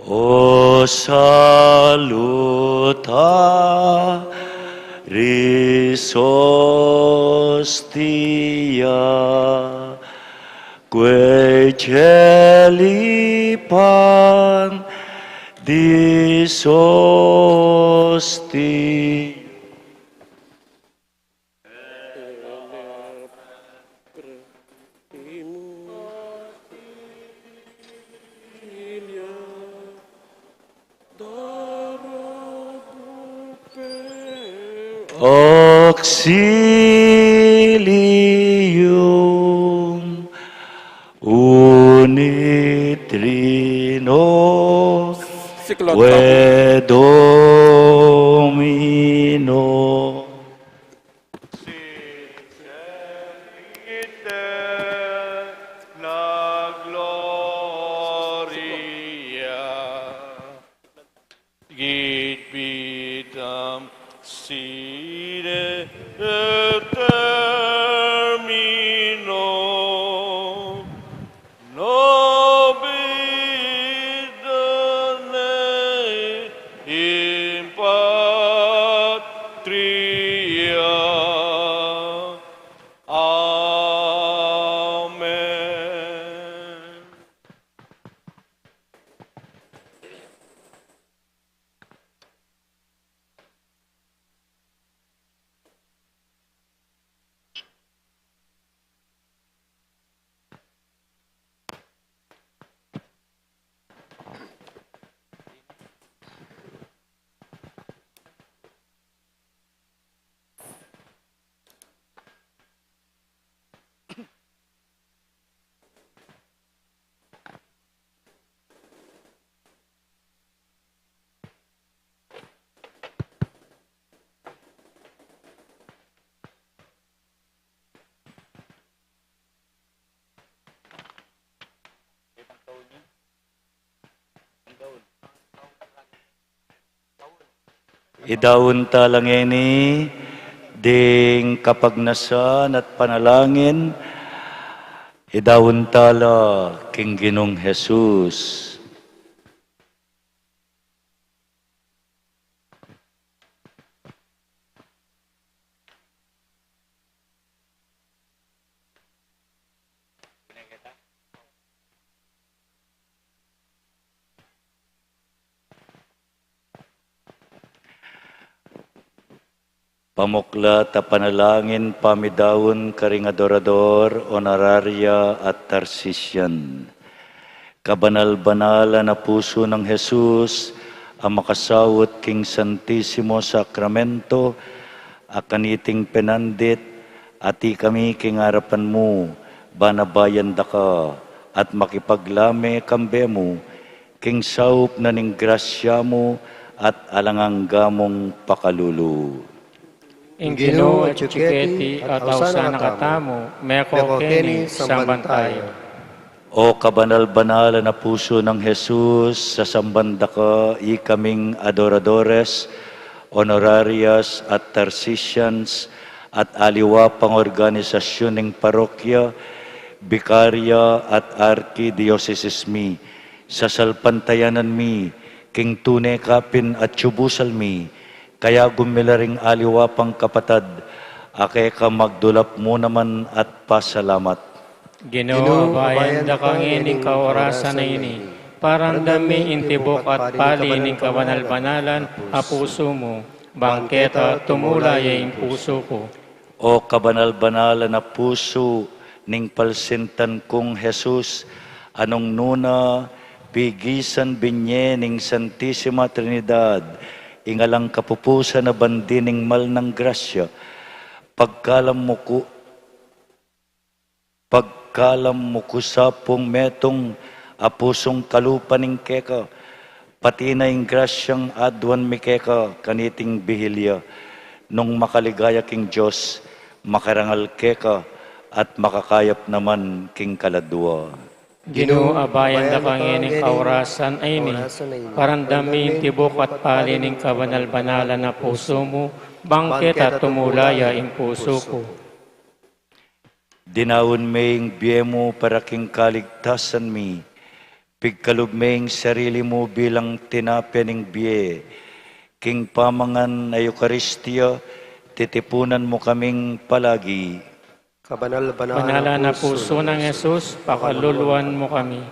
O saluta risostia, que celipan disosti. Auxilium unitrino que Domino. La gloria, git vitam sine termino, nobis in patria. Amen. Idawon talangeni, ding kapagnasan at panalangin, idawon tala king Ginong Jesus. Pamukla ta panalangin pamidawon karing adorador, honoraria at tarsisyan. Kabanal-banala na puso ng Jesus, ang makasawot king Santisimo Sakramento, akaniting penandit, ati kami king harapan mo, banabayan da ka, at makipaglame kambe mo, king saup na ning grasya mo, at alangang pakalulu. Ingino at Chuketi at Ausa nakatamo, meko keni sambantayo. O kabanal-banal na puso ng Jesus, sa sambanda ka, ikaming adoradores, honorarias at tarsicians, at aliwa pang organisasyon ng parokya, bikarya at arkidiocese mi, sa salpantayanan mi, king tunay kapin at tubusal mi, kaya gumilaring aliwa pang kapatad, ake ka magdulap mo naman at pasalamat. Ginoo, bayan da kang ining kaorasan na ini, parang dami intibok at pali ining kabanal-banalan a puso mo, bangketa tumulay ang puso ko. O kabanal-banal na puso ning palsintan kong Jesus, anong nuna bigisan binye ning Santisima Trinidad, ingalang kapupusan na bandining mal ng grasya, pagkalam mo ko sa pong metong apusong kalupaning keka, pati na yung grasyang adwan mi keka kaniting bihilya, nung makaligaya king Diyos, makarangal keka, at makakayap naman king kaladwa. Ginoo, abayan da kang ining kaorasan ay ini, parang dami intibok at pali ining kabanal-banalan na puso mo, bangketa tumulaya ang puso ko. Dinawon maying biyemo para king kaligtasan mi, Pigkalugmeng sarili mo bilang tinapening biye, king pamangan na Eukaristya, titipunan mo kaming palagi. Banal na puso ng Jesus, pakaluluan mo kami.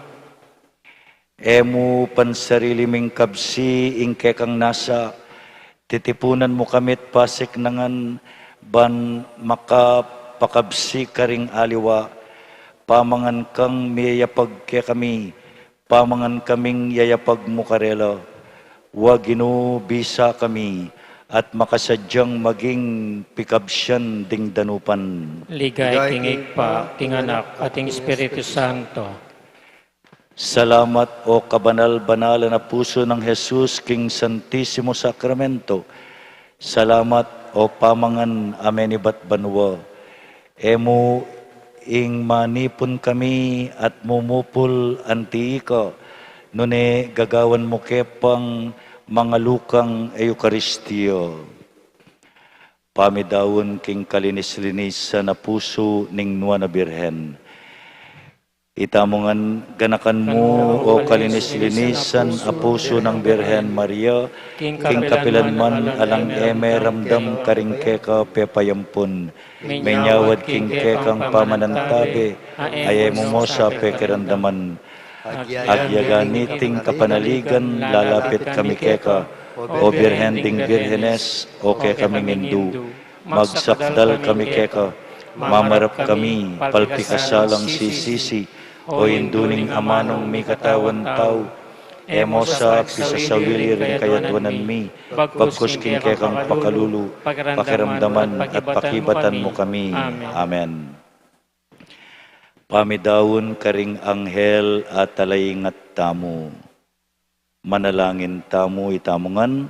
Emu pansarili ming kabsi, ingke kang nasa, titipunan mo kamit pasik nangan, ban makapakabsi karing aliwa, pamangan kang miyayapag ke kami, pamangan kaming yayapag mo karela, wag bisa kami, at makasadyang maging pikabsyan ding danupan. Ligay kingig pa, king anak, ating Espiritu Santo. Salamat o kabanal-banal na puso ng Jesus, King Santissimo Sacramento. Salamat o pamangan amenibat banwa. Emo ing manipon kami at mumupul anti ka, nune gagawan mo kepang mga lukang Eukaristyo. Pamidawon king kalinis-linis sa na puso ning Nuana Birhen. Itamongan ganakan mo o kalinis-linisan a puso ng Birhen Maria, king kapilan man alang eme ramdam karing keka pepayampun, menyawad king kekang pamanantabe, ayamu mo sa pekirandaman, agyagani ting kapanaligan, lalapit kami keka, o Birhen ding Birhenes, o ke kami ngindu, magsakdal kami keka, mamarap kami, palpikasalang sisisi, o induning amanong mi katawan tao, emo sa pisasawili rin kayatwanan mi, bagkus king kekang pakalulu, pakiramdaman at pakibatan mo kami. Amen. Pamidawon karing anghel at talayingat tamo. Manalangin tamo itamongan,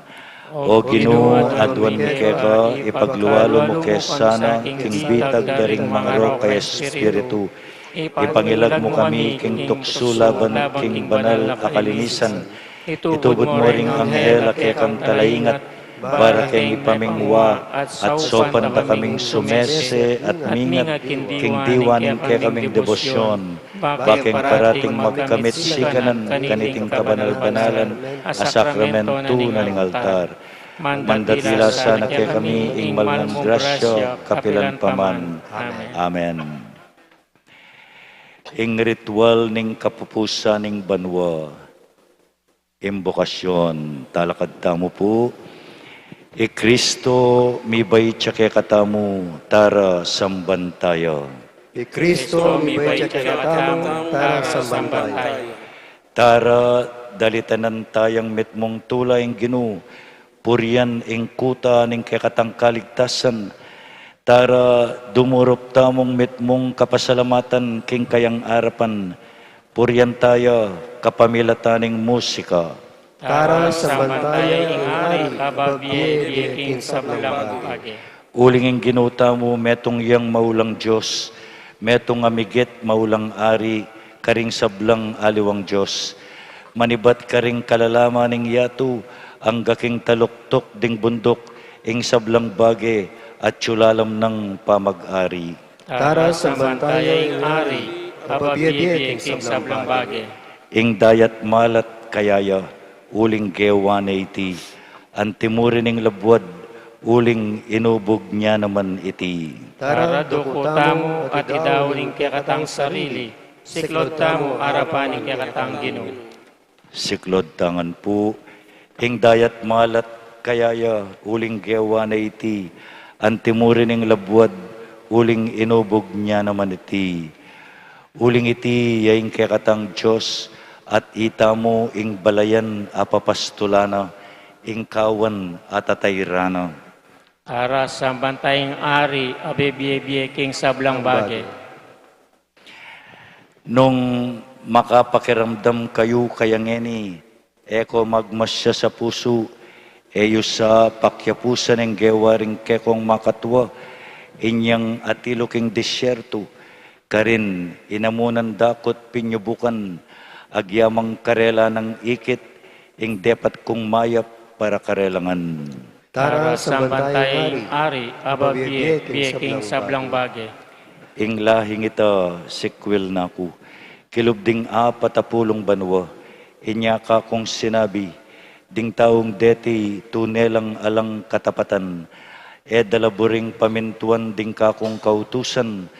o Ginoo adwan mi keka, ipagluwalo mo kesana, king bitag daring mga ro kay Espiritu, ipangilag mo kami king tukso laban king banal akalinisan, itubod mo ring anghel kekang talayingat, para kay ipamingwa at sopan ta kaming sumese at mingat king diwanin kay kaming debosyon, baking parating magkamit sikanan kaniting kabanal-banalan a sakramento na ning altar. Mandatila sana kay kami ing malmong grasya kapilan paman. Amen. Ing ritual ning kapupusan ning banwa, imbokasyon, talakad tamo po, Kristo mibay tsake katamu, tara samban tayo. Kristo mibay tsake katamu, tara samban tayo. Tara dalitanan tayang metmong tulay ng Ginoo, purian ing kuta ning kekatang kaligtasan, tara dumurop tamong mitmong kapasalamatan king kayang arapan, purian tayo kapamilataning musika. Tara sambantayan ing ari kababiye king sablang age. Uling ing ginuta mo metong yang maulang Diyos, metong amigit maulang ari, karing sablang aliwang Diyos. Manibat karing kalalaman ning yato, ang gaking taluktok ding bundok, ing sablang bage, at tsulalam ng pamag-ari. Tara sambantayan ing ari kababiye king sablang age. Ing dayat malat kayaya, uling gewan iti, antimurin ing labwad, uling inubog niya naman iti. Tara duko tamo at idawin kekatang sarili, siklod tamo arapan ing kekatang Ginoo. Siklod tangan po, ing dayat malat kayaya, uling gewan iti, antimurin ing labwad, uling inubog niya naman iti. Uling iti yaing kekatang Diyos, at itamo ing balayan apapastulana, ing kawan at atayrana. Tara sambantayang ari abebiye king sablang bage. Nung makapakiramdam kayo kayangeni, eko magmasya sa puso, eyo sa pakyapusan ng gewaring kekong makatwa, inyang atiluking disyerto, karin inamunan dakot pinyubukan, agyamang karela ng ikit, ing depat kong mayap para karelangan. Tara sambantayang ari ababiye king sablang bage. Ing lahing ita sikwil na ko, kilubding 40 banwa, inya ka kung sinabi, ding taong deti tunelang alang katapatan, dalaburing pamintuan ding ka kung kautusan,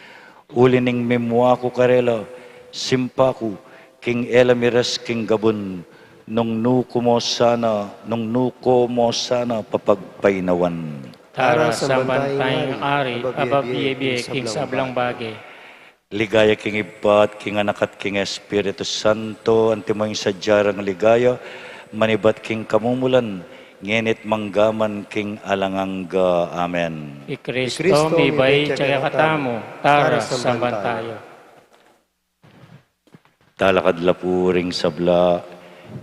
ulining memwa ko karela, simpa ko, king elamiras king gabon, nung nuko mo sana papagpainawan. Tara sambantayong ari, ababiye king sablang bagay. Ligaya king ibat, king anak at king Espiritu Santo, antimoy sa jarang ligaya, manibat king kamumulan, ngenit manggaman king alangangga. Amen. I Kristo mi bay tiyaga katamo, tara sambantayo. Talakad lapuring sabla,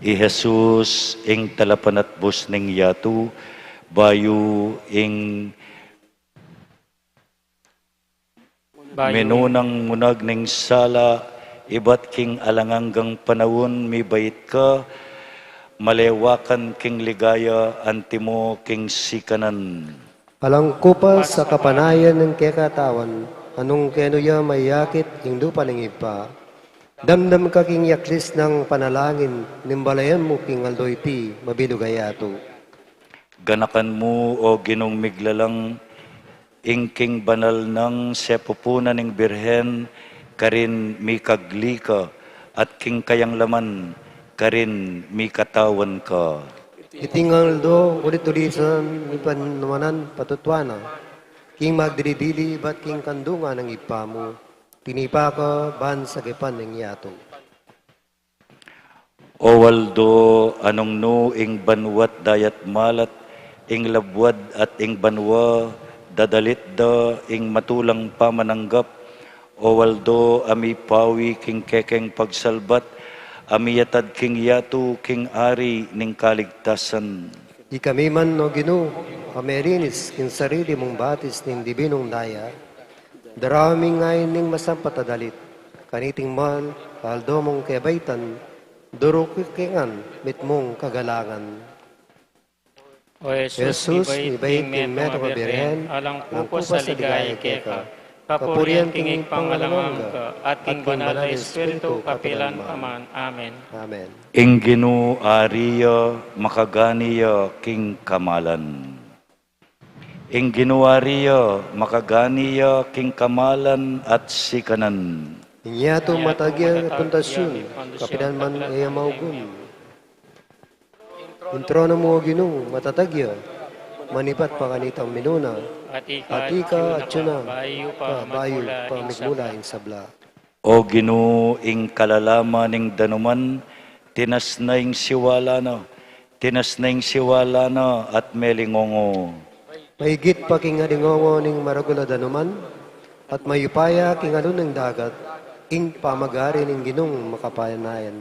i Jesus ing talapan at bus ning yatu, bayu ing menunang munag ning sala, ibat king alanganggang panawon mi bait ka, malewakan king ligaya, antimo king sikanan. Palangkupas sa kapanayan ng kekatawan, anong kenuya mayakit, hindi paling ipa. Damdam ka king yaklis ng panalangin, nimbalayan mo king aldoyti, mabilugayato. Ganakan mo o ginong miglalang, ingking banal ng sepupunan ng birhen, karin mi kaglika, at king kayang laman, karin mi katawan ka. Itingal do, ulit-ulisan, ipanamanan, patutwana. King magdilidili, ba't king kandunga ng ipa mo? Tinipa ka, ban sa gipan ng yato. O waldo, anong no, ing banwat dayat malat, ing labwad at ing banwa, dadalit da, ing matulang pamananggap, o waldo, ami pawi, king kekeng pagsalbat, ami yatad king yato, king ari, ning kaligtasan. Di kami man no ginu, amerinis, king sarili mong batis ning dibinong daya, daraming ngayon ning masampatadalit, kaniting man, kaldo mong kebaitan, durukikingan, mit mong kagalangan. O Jesus, mi bay king meto ka birhen, alang pupo sa ligaya keka, kapurian king ipangalaman ka, at king banal na Espiritu kapilan paman. Amen. Amen. Ing ginu ariya, makaganiya, king kamalan. Ing ginuariya, makaganiya, king kamalan at sikanan. Inyato matagya puntasyon, kapilan man ay maugun. Introno mo ginu, matatagya, manipat pa kanitang minuna, at ika at yun bayo pa migmula ing sabla. O ginu ing kalalama ning danuman, tinas na ing siwala na at melingongo. Mahigit pa king adingongo ning maragula danuman, at mayupaya king ano ng dagat, ing pamagari ning ginong makapayanayan.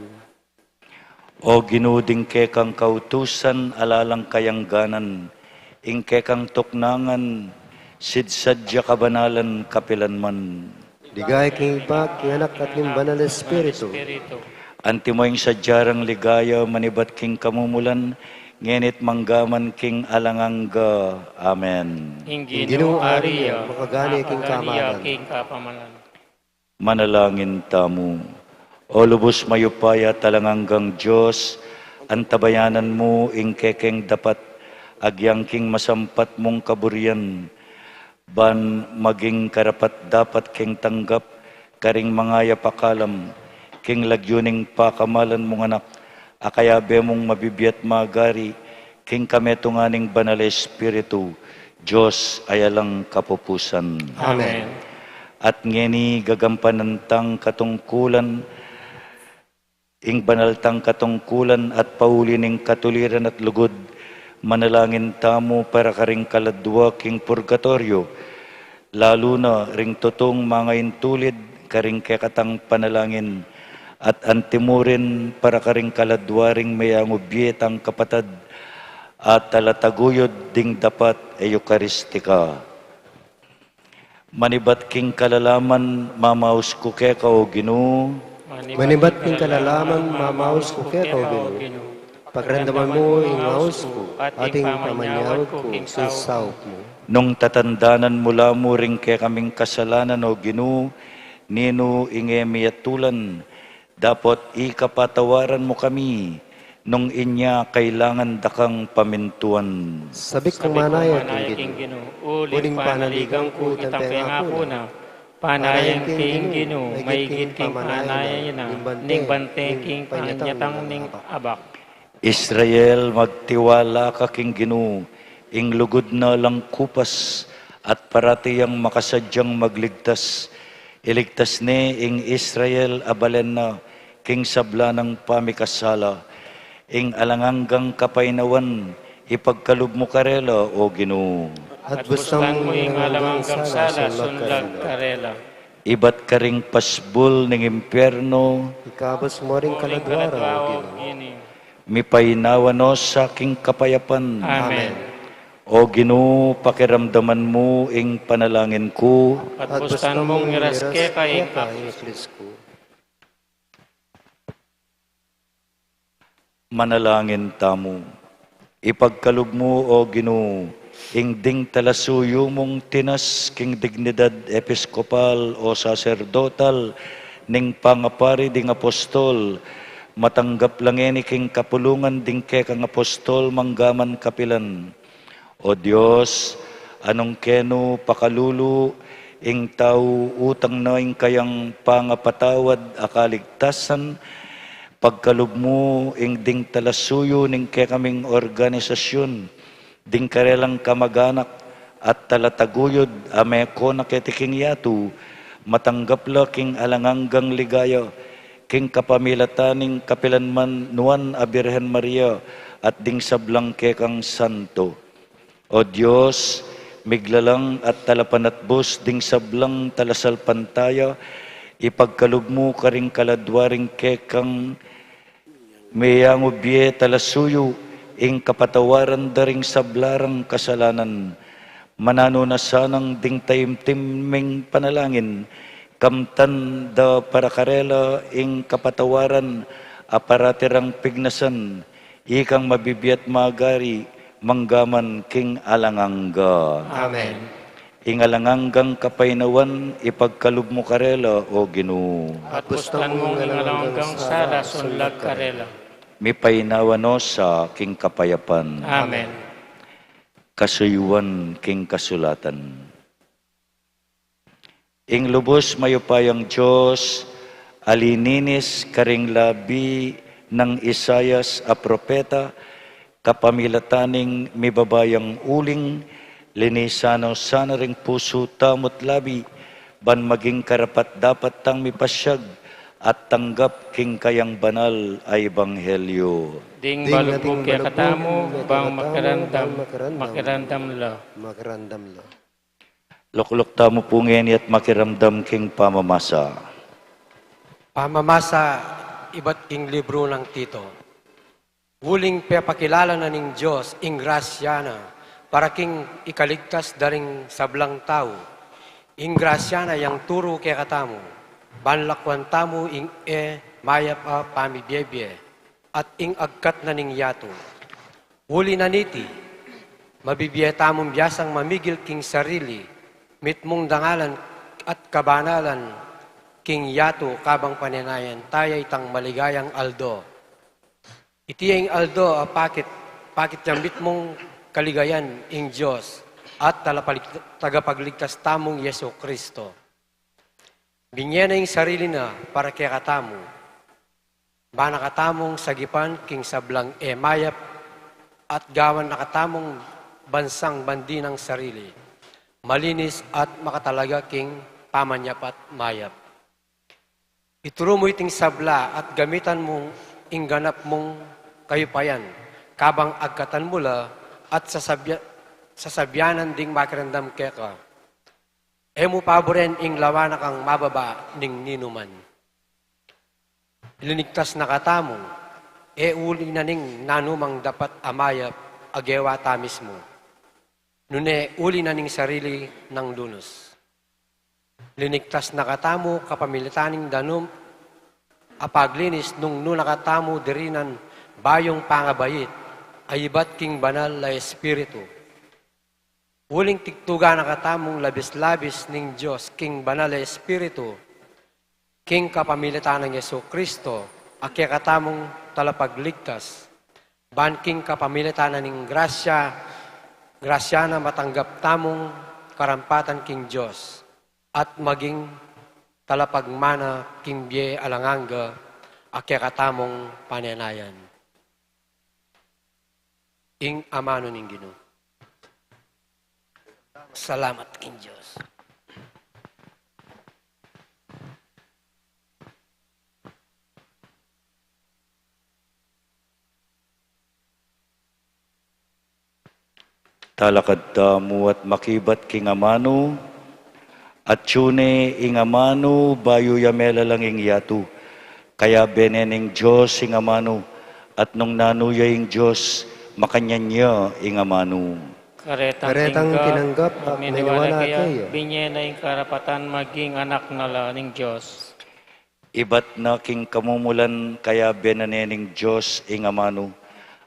O ginuding kekang kautusan, alalang kayangganan, ing kekang tuknangan, sidsadya kabanalan kapilanman. Digay king ipak, king anak at king banal na Espiritu. Antimoying sadyarang ligaya, manibat king kamumulan, ngenit manggaman king alangangga. Amen. Ingino ariya, makagani king kamalan. king kapamalan. Manalangin tamo. O lubos mayupaya talanganggang Diyos, antabayanan mo ing kekeng dapat, agyang king masampat mong kaburian, ban maging karapat dapat king tanggap, karing mangaya pakalam, king lagyuning pakamalan mong anak, akayabe mong mabibiyat magari, king kametunganing banal Espiritu, Diyos ayalang kapupusan. Amen. At ngeni gagampanantang katungkulan, ing banaltang katungkulan at paulining katuliran at lugod, manalangin tamo para karing kaladwa king purgatorio, lalo na ring tutong mga intulid karing kekatang panalangin, at antimurin para karing kaladwa ring mayangubyetang kapatad, at talataguyod ding dapat eukaristika. Manibat king kalalaman, mamaus ko keka o Ginoo, Manibat king kalalaman, mamaus ko kaya Ginu. Pagrandaman mo, ingaus ko, ating pamanyawag ko, sisawag mo. nung tatandanan mula mo ring kaya kaming kasalanan o Ginoo, nino ingemiatulan, Dapat ikapatawaran mo kami, nung inya kailangan dakang pamintuan. Sabik Sabi kong ko, manayat manayat king king Ginoo. Ginoo, uling panaligang ko kitang pangako na. Panayang Panayang king Ginoo, maigit king panayang na, ning bante king panyatang ning abak. Israel, magtiwala ka king Ginoo, ing lugod na lang kupas, at paratiyang makasadyang magligtas. Iligtas ni ing Israel abalen na, king sabla ng pamikasala. Ing alanganggang kapainawan, ipagkalub mo karela, o Ginoo. At bustan mo ing alangang sala, sunlag karela. Ibat ka ring pasbol ng impyerno, Ikabos mo ring Uling kaladwara, O kaladwao, Ginoo. ini. mipainawa no sa aking kapayapan. Amen. O Ginoo, pakiramdaman mo ing panalangin ko, At bustan mong iraske kay Ingles ko. manalangin tamo. Ipagkalub mo, O Ginoo, ing ding talasuyo mong tinas king dignidad episkopal o sacerdotal ning pangapari ding apostol, matanggap langeni king kapulungan ding kang apostol manggaman kapilan. O Diyos, anong keno pakalulu, ing tao utang na ing kayang pangapatawad akaligtasan, pagkalub mo ing ding talasuyo ning kaming organisasyon, ding karelang kamaganak at talataguyod ame ko naketiking yatu, matanggap la king alanganggang ligaya, king kapamilataning kapilanman nuan a Birhen Maria, at ding sablang kang santo. O Diyos, miglalang at talapanatbos ding sablang talasal pantaya, ipagkalub mo karing kaladwaring kekang mayang ubye talasuyo, ing kapatawaran daring sablarang kasalanan, manano na sanang ding taimtiming panalangin, kamtan da parakarela ing kapatawaran, aparatirang pignasan, ikang mabibiyat magari, manggaman king alangangga. Amen. Ing alanganggang kapainawan, ipagkalub mo karela, O Ginoo. At bustan mong ing alangang sala, sunlag karela. Mipainawa no sa king kapayapan, Amen. kasuyuan king kasulatan. Ing lubos mayupayang Diyos, alininis karing labi ng Isayas a propeta, kapamilataning mibabayang uling, linisano sana ring puso tamot labi, ban maging karapat dapat tang mipasyag, at tanggap king kayang banal ay ebanghelyo. Ding Ding balubog nating kaya balubog, katamo, kaya bang katamo, makarandam, bang makarandam. makarandam la. Makarandam lo. Lukluk tamo pungeni at makiramdam king pamamasa. Pamamasa, iba't ing libro ng Tito. Huling pepakilala na ning Diyos, ing grasya na, para king ikaligtas daring sablang tao. Ing grasya na yang turo kaya katamo, banlakwan tamo ing mayap a pamibiyebye, at ing agkat na ning yato. Huli na niti, mabibiya tamong biyasang mamigil king sarili, mitmong dangalan at kabanalan, king yato kabang paninayan, tayay tang maligayang aldo. Itiyang aldo, pakit yambit mong kaligayan ing Diyos at tagapagligtas tamong Yeso Kristo. Binya na ing sarili na para kaya katamo, ba nakatamong sagipan king sablang mayap at gawan nakatamong bansang bandi ng sarili, malinis at makatalaga king pamanyap at mayap. Ituro mo iting sabla at gamitan mong ingganap mong kayupayan, kabang agkatan mula at sasabyanan ding makirandam keka. Emo paboren ing lawana kang mababa ning ninuman. Linigtas na katamo, uli na ning nanumang dapat amayap agewa tamis mo. Nune uli na ning sarili ng lunos. Linigtas na katamo kapamilitaning danum apaglinis nung nakatamo dirinan bayong pangabayit ay iba't king banal na espiritu. Huling tigtuga na katamong labis-labis ning Diyos king banal na espiritu king kapamilitan ng Yesu Kristo, akya katamong talapagligtas, ban king kapamilitan ng grasya na matanggap tamong karampatan king Diyos, at maging talapagmana king biye alanganga, akya katamong pananayan. Ing amano ning Ginoo. Salamat king Diyos. Talakad tamo at makibat king amano, at tune ing amano bayo yamela lang ing yatu. Kaya benening Diyos ing amano, at nung nanuya ing Diyos, makanyanya ing amano. Karetang tinanggap at maniwala kayo. Binye na yung karapatan maging anak na ng Diyos. Ibat na king kamumulan, kaya benening Diyos ing amano,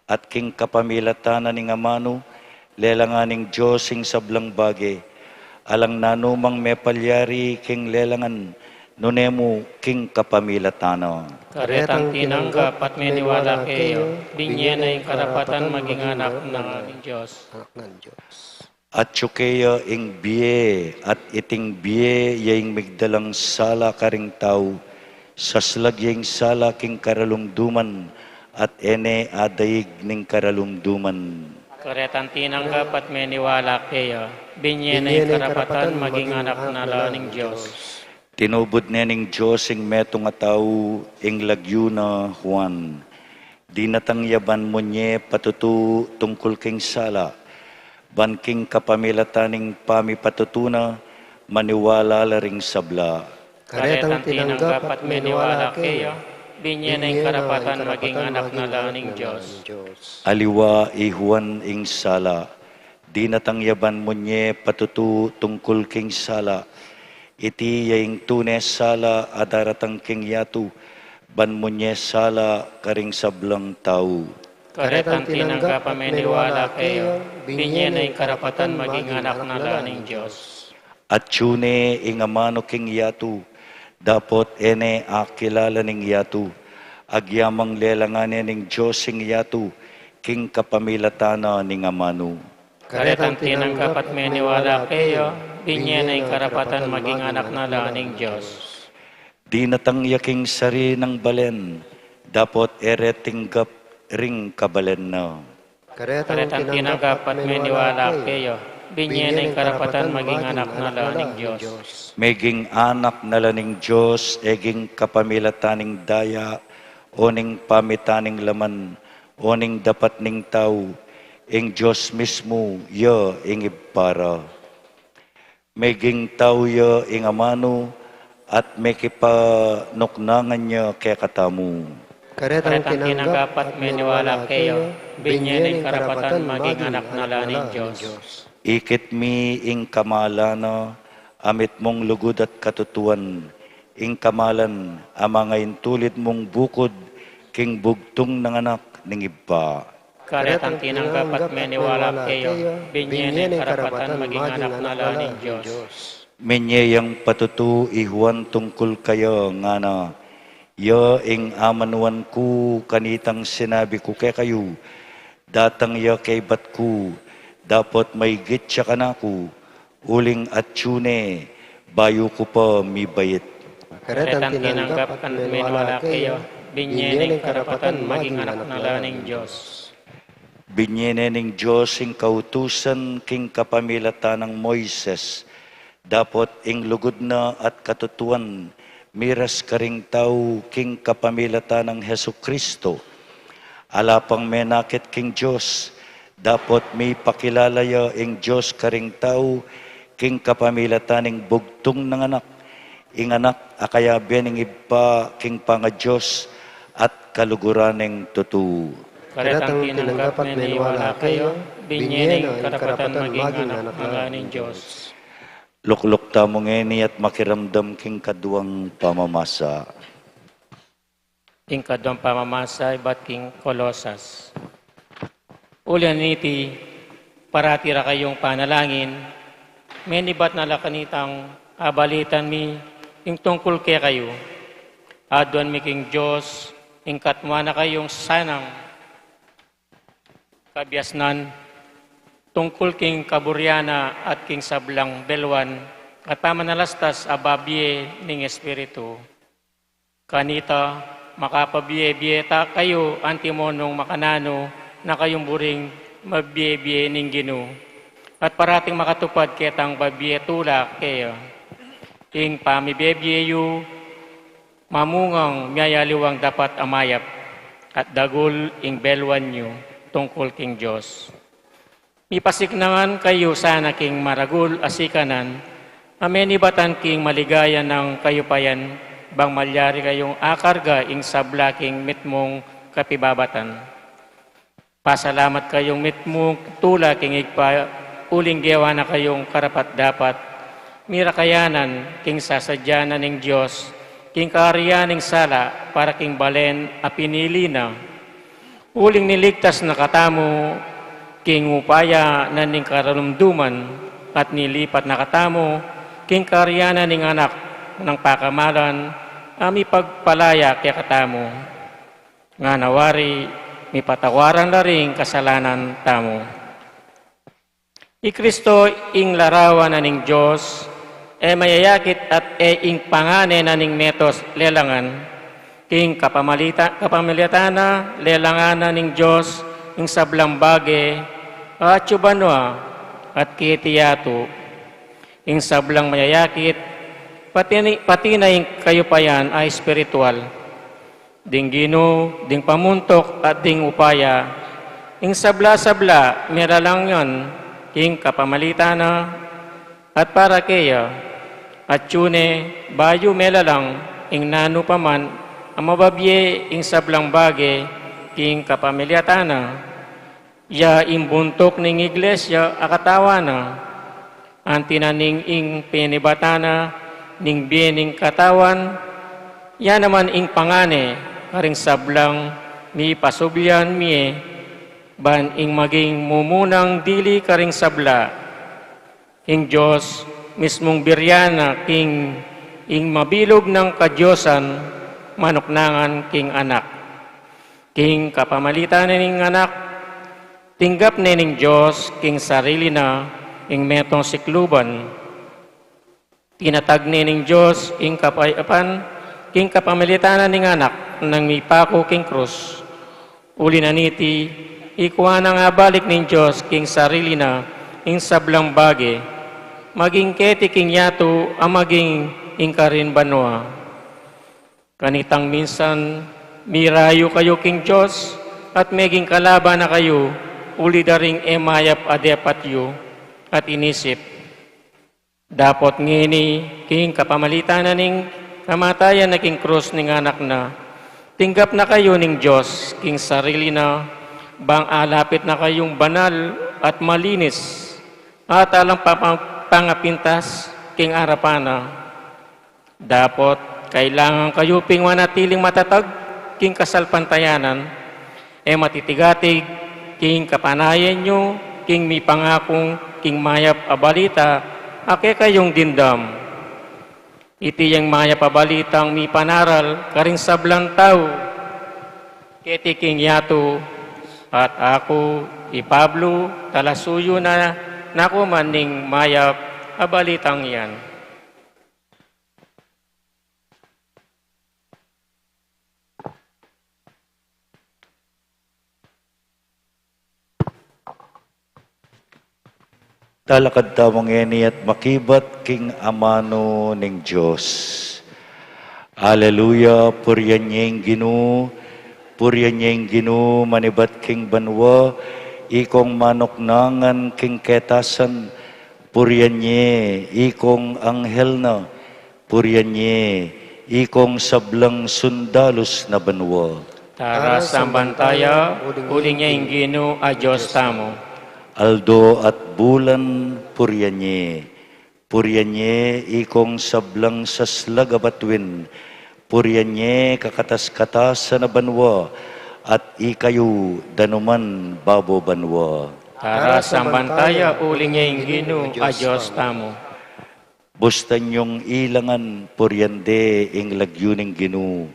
at king kapamilatanan ing amano, lelanganing Diyos ing sablang bagay, alang nanumang mepalyari king lelangan, nunemo king kapamilatana. Karetang tinanggap at maniwala kayo, binye na yung karapatan maging anak ng Diyos. Anak ng Diyos. At tsukeya ing biye, at iting biye yaing migdalang sala karing tao, saslag yaing sala king karalumduman, at ene adayig ning karalumduman. Karetang tinanggap at maniwala kayo, binye na yung karapatan maging anak na ng Diyos. Tinubod nening Diyos ing metong ataw ing lagyo na Juan. Di natangyaban mo nye patutu tungkol king sala. Ban king kapamilataning pamipatutuna, maniwala laring sabla. Karetang tinanggap at maniwala kayo, binye na yung karapatan maging anak na ng Diyos. Aliwa i Juan ing sala. Di natangyaban mo nye patutu tungkol king sala. Iti yaing tunes sala adaratang king yatu, ban mo nye sala karing sablang tao. Karetang tinanggap at maniwala kayo, binye na yung karapatan maging anak na ng Diyos. At tune ing amano king yatu, dapot ene akilala ning yatu, agyamang lelanganin ning Diyos ing yatu, king kapamilatana ning amano. Karetang tinanggap at maniwala kayo, binye na yung karapatan maging anak na ng Diyos. Di natangyaking sari ng balen, dapot ere tinggap ring kabalen na. Karetang tinanggap at maniwala kayo, binye na yung karapatan maging anak na ng Diyos. Meging anak na laning Diyos, eging kapamilataning daya, oning pamitaning laman, oning dapat ning tao, ing Diyos mismo, ya ing ibara. Meging tao ya ing amano, at may kipanuknangan niya kaya katamu. Karetang tinanggap at maniwala kayo, binye na yung karapatan maging anak na ng Diyos. Ikit mi ing kamalana, amit mong lugod at katutuan, ing kamalan, amangayin tulid mong bukod, king bugtong ng anak ning iba. Karetang tinanggap at maniwala kayo, binye na yung karapatan maging anak na ng Diyos. Menyeyang patutu ihuan tungkol kayo nga na, ya ing amanuan ku kanitang sinabi ko kay kayo, datang ya kay bat ku, dapat may gitya ka na ku, uling at tune, bayo ko pa mi bayit. Karetang tinanggap at maniwala kayo, binye na yung karapatan maging anak na ng Diyos. Binyene ning Diyos ing kautusan king kapamilatan ng Moises, dapot ing lugod na at katutuan, miras karing tao king kapamilatan ng Hesu Kristo. Alapang menakit king Diyos, dapot may pakilalaya ing Diyos karing tao, king kapamilatan ing bugtong ng anak, ing anak akaya bening iba king panga Diyos at kaluguran ing tutu. Karetang tinanggap at maniwala kayo, binye na yung karapatan maging anak na ng Diyos. Lukluk tamo ngeni at makiramdam king kaduang pamamasa. King kadwang pamamasa, iba't king Kolosas. Ulian niti, paratira kayong panalangin, menibat na lakanitang abalitan mi, yung tungkol kaya kayo, Adwan mi king Diyos, ingkatwa na kayong sanang kabiasnan, tungkol king kaburyana at king sablang belwan, at pamanalastas ababye ning Espiritu. Kanita, makapabiye-biyeta kayo antimonong makanano na kayong buring mabiye-biye ning Ginoo. At parating makatupad ketang babiye tulak kayo. Ing pamibiye-biyeyo, mamungang miyayaliwang dapat amayap at dagol ing belwan nyo tungkol king Diyos. Ipasiknangan kayo sana king maragul asikanan, amenibatan king maligaya ng kayupayan, bang malyari kayong akarga ing sabla king mitmong kapibabatan. Pasalamat kayong mitmong tula king igpa, uling gewa na kayong karapat dapat, mirakayanan king sasadyanan ng Diyos, king kaariyaning sala para king balen a pinili na, uling niligtas na katamo, king upaya na ning karunumduman, at nilipat na katamo, king kaariyanan ning anak ng pakamalan, ami pagpalaya kaya katamo. Nga nawari, mi patawaran na rin kasalanan tamo. I Kristo ing larawan na ning Diyos, mayayakit at ing pangane na ning netos lelangan, king kapamiliatana lelangan na ning Diyos, ing sablang bage, at chubanwa, at kitiyato, ing sablang mayayakit, pati na ing kayupayan ay spiritual, ding Ginoo, ding pamuntok at ding upaya, ing sabla-sabla, mera lang yon, king kapamalitana, at para kaya, at tune, bayo mela lang, ing nano paman, ang mababye, ing sablang bage, king kapamiliatana, ya imbuntok ning iglesia, akatawa na, antinaning ing pinibatana, ning biening katawan, ya naman ing pangane, karing sablang mi pasubyan mi, ban ing maging mumunang dili karing sabla, ing Diyos, mismong biryana, king ing mabilog ng kadyosan, manuknangan king anak. King kapamalitan ning anak, tinggap ning Diyos, king sarili na, ing metong sikluban, tinatag ning Diyos, ing kapayapan, king kapamilitanan ning anak, nang mipako king krus. Uli na niti, ikuha na nga balik ning Diyos, king sarili na, ing sablang bage, maging keti king yato, ang maging ing karin banwa. Kanitang minsan, mirayo kayo king Diyos, at meging kalaban na kayo, uli daring emayap adepat yu, at inisip, dapot ngini, king kapamalitan na ning kamatayan na king krus ning anak na, tinggap na kayo ning Diyos, king sarili na, bang alapit na kayong banal at malinis, at alang pangapintas, king arapana. Dapot, kailangan kayo ping manatiling matatag, king kasalpantayanan, matitigatig, king kapanayan nyo, king mi pangakong, king mayap abalita, ake kayong dindam. Iti yang maya pabalitang mi panaral, karing sablang tao, keti king yato, at ako, Pablo, talasuyo na nakuman ning maya pabalitang yan. Talakad tamang eni at makibat king amano ning Diyos. Alleluia, puriyan niyeng Ginoo, manibat king banwa, ikong manoknangan king ketasan, puriyan niye, ikong anghel na, puriyan niye, ikong sablang sundalos na banwa. Tara sambantaya, uling niya ing Ginoo a Diyos tamo. Aldo at bulan puryanye, ikong sablang saslagabatwin, puryanye kakatas-katasan na banwa, at ikayo danuman babo banwa. Tara sambantaya, uling niya ing Ginoo a Diyos tamo. Bustan yung ilangan puryande ing lagyuning Ginoo,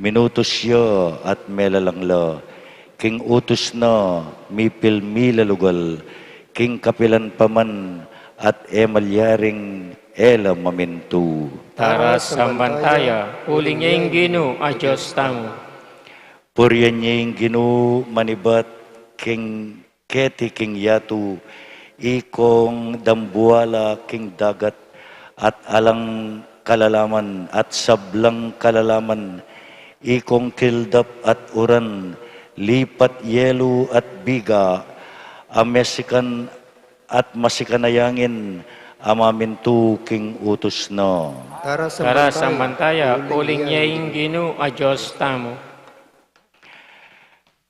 minutos yo at melalangla, king utos na mipil milalugal, king kapilan paman at emalyaring ela mamintu. Tara sambantaya, uling yung ginu a Diyos tamo. Puryan niya yung ginu manibat king keti king yatu, ikong dambuala king dagat at alang kalalaman at sablang kalalaman, ikong kildap at uran, lipat yelo at biga, amesikan at masikanayangin, amamintu king utos na. Tara Tara sambantaya, uling yung ginu a Diyos tamo.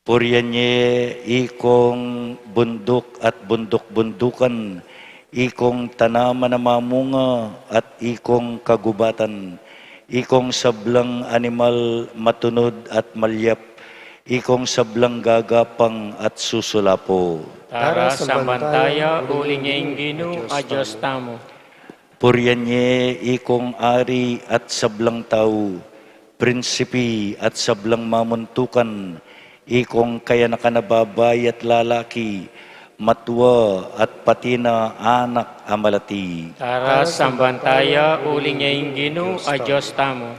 Puryan niya ikong bundok at bundok-bundukan, ikong tanaman na mamunga at ikong kagubatan, ikong sablang animal matunod at malyap, ikong sablang gagapang at susulapo. Tara sambantaya, uling yung ginu a Diyos tamo. Puryan niya ikong ari at sablang tao, prinsipi at sablang mamuntukan, ikong kaya nakanababay at lalaki, matwa at pati na anak amalati. Tara sambantaya, uling yung ginu a Diyos tamo.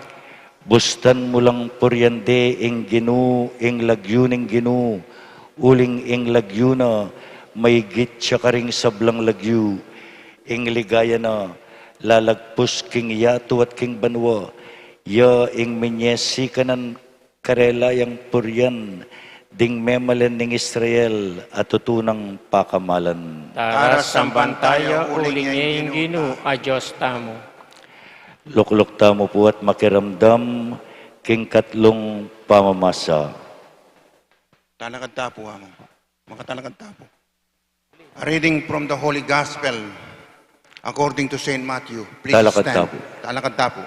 Bustan mo lang puryande ing ginu, ing lagyuning ginu, uling ing lagyuna, may gitsa ka ring sablang lagyu, ing ligaya na, lalagpus king yato at king banwa, ya ing minyesi kanan karelayang puryan, ding memalen ning Israel at tutunang pakamalan. Tara sambantaya, uling yung ginu a Diyos tamo. Lukluk tamo po at makiramdam, king katlong pamamasa. Talakad tapo, amo. Makatalakad tapo. A reading from the Holy Gospel according to St. Matthew. Please Talakad stand. tapo. Talakad tapo.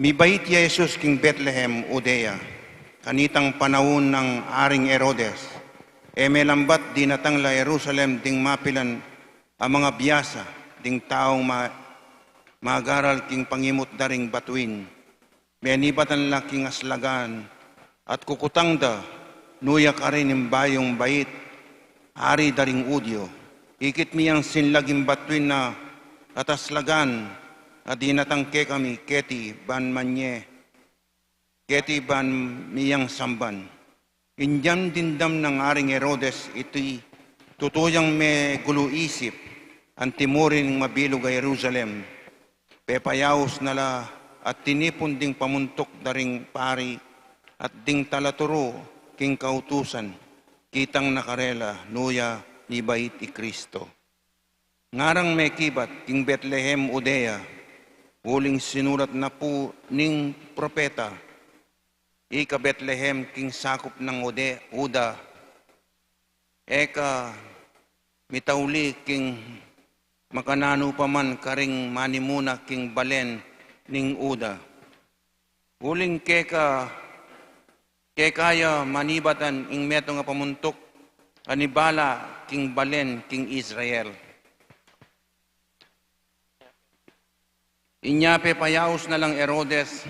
Mibait Jesus king Bethlehem, Udea, kanitang panahon ng Aring Herodes, melambat dinatang la Jerusalem ding mapilan ang mga biyasa, ding taong magaral king pangimot daring batuin, menibatan la king aslagan, at kukutang da, nuya ka rin ng bayong bait, hari daring udyo, ikit miyang sinlaging batuin na ataslagan, at dinatangke kami, keti ban manye, keti ban miyang samban. Indyam dindam ng Aring Herodes, ito'y tutuyang may gulo isip, ang timurin mabilog ay Jerusalem. Pepayaos nala at tinipon ding pamuntok daring pari, at ding talaturo king kautusan, kitang nakarela, nuya ni bait i Kristo. Ngarang may kibat, king Bethlehem, Udea, huling sinulat na po ning propeta, ika Bethlehem, king sakop ng Uda, eka mitauli king makanano paman karing manimuna king balen ning Uda. Huling kekaya manibatan ing meto nga pamuntok, anibala king balen king Israel. Inyape payaos na lang Herodes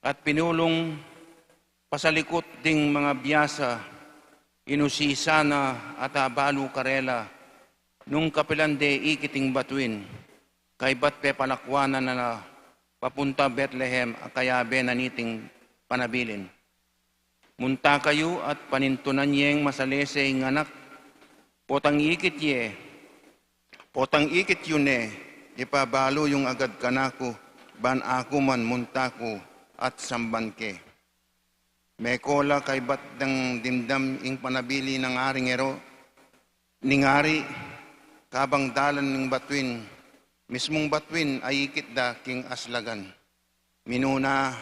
at pinulong pasalikot ding mga biyasa, inusisa na at abalo karela, nung kapilande ikiting batuin, kay bat pe palakwanan na papunta Bethlehem, akayabe na niting panabilin. Munta kayo at panintunan yeng masalese ing anak, potang ikit yun ipabalo yung agad kanako, ban ako man muntako at samban ke. May kola kay bat ng dimdam ing panabili ng aring ningari, kabang dalan ng batuin, mismong batuin ay ikit da king aslagan. Minuna,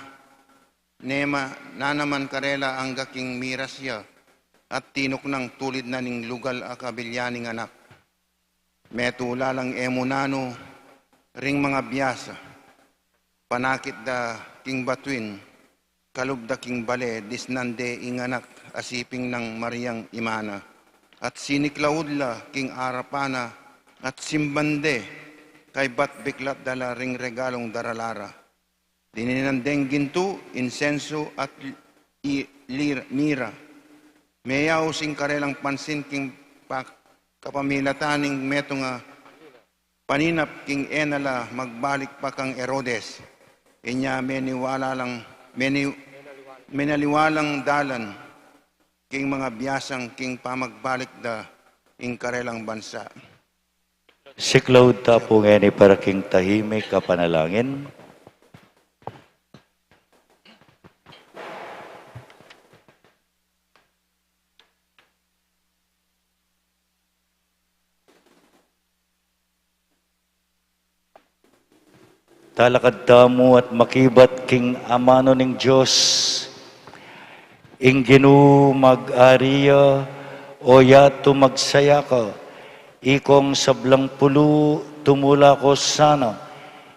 nema, nanaman karela ang gaking mirasya, at tinok ng tulid na ning lugal akabilyaning anak. Metula lang emunano, ring mga biyasa, panakit da king batuin, kalub da king bale, disnande inganak asiping ng Mariang Imana, at siniklaudla king arapana, at simbande, kay bat biklat dala ring regalong daralara. Tininandeng ginto, insenso at mira. Mayaw sing karelang pansin king kapamilataning meto nga paninap king enala magbalik pa kang Herodes. Inya menaliwalang dalan king mga biyasang king pamagbalik da ing karelang bansa. Siklaw tapo ngeni para king tahimik ka panalangin. Talakad tamo at makibat king amano ning Diyos. Ing ginu mag-ariya o yato magsaya ka. Ikong sablang pulo tumula ko sana.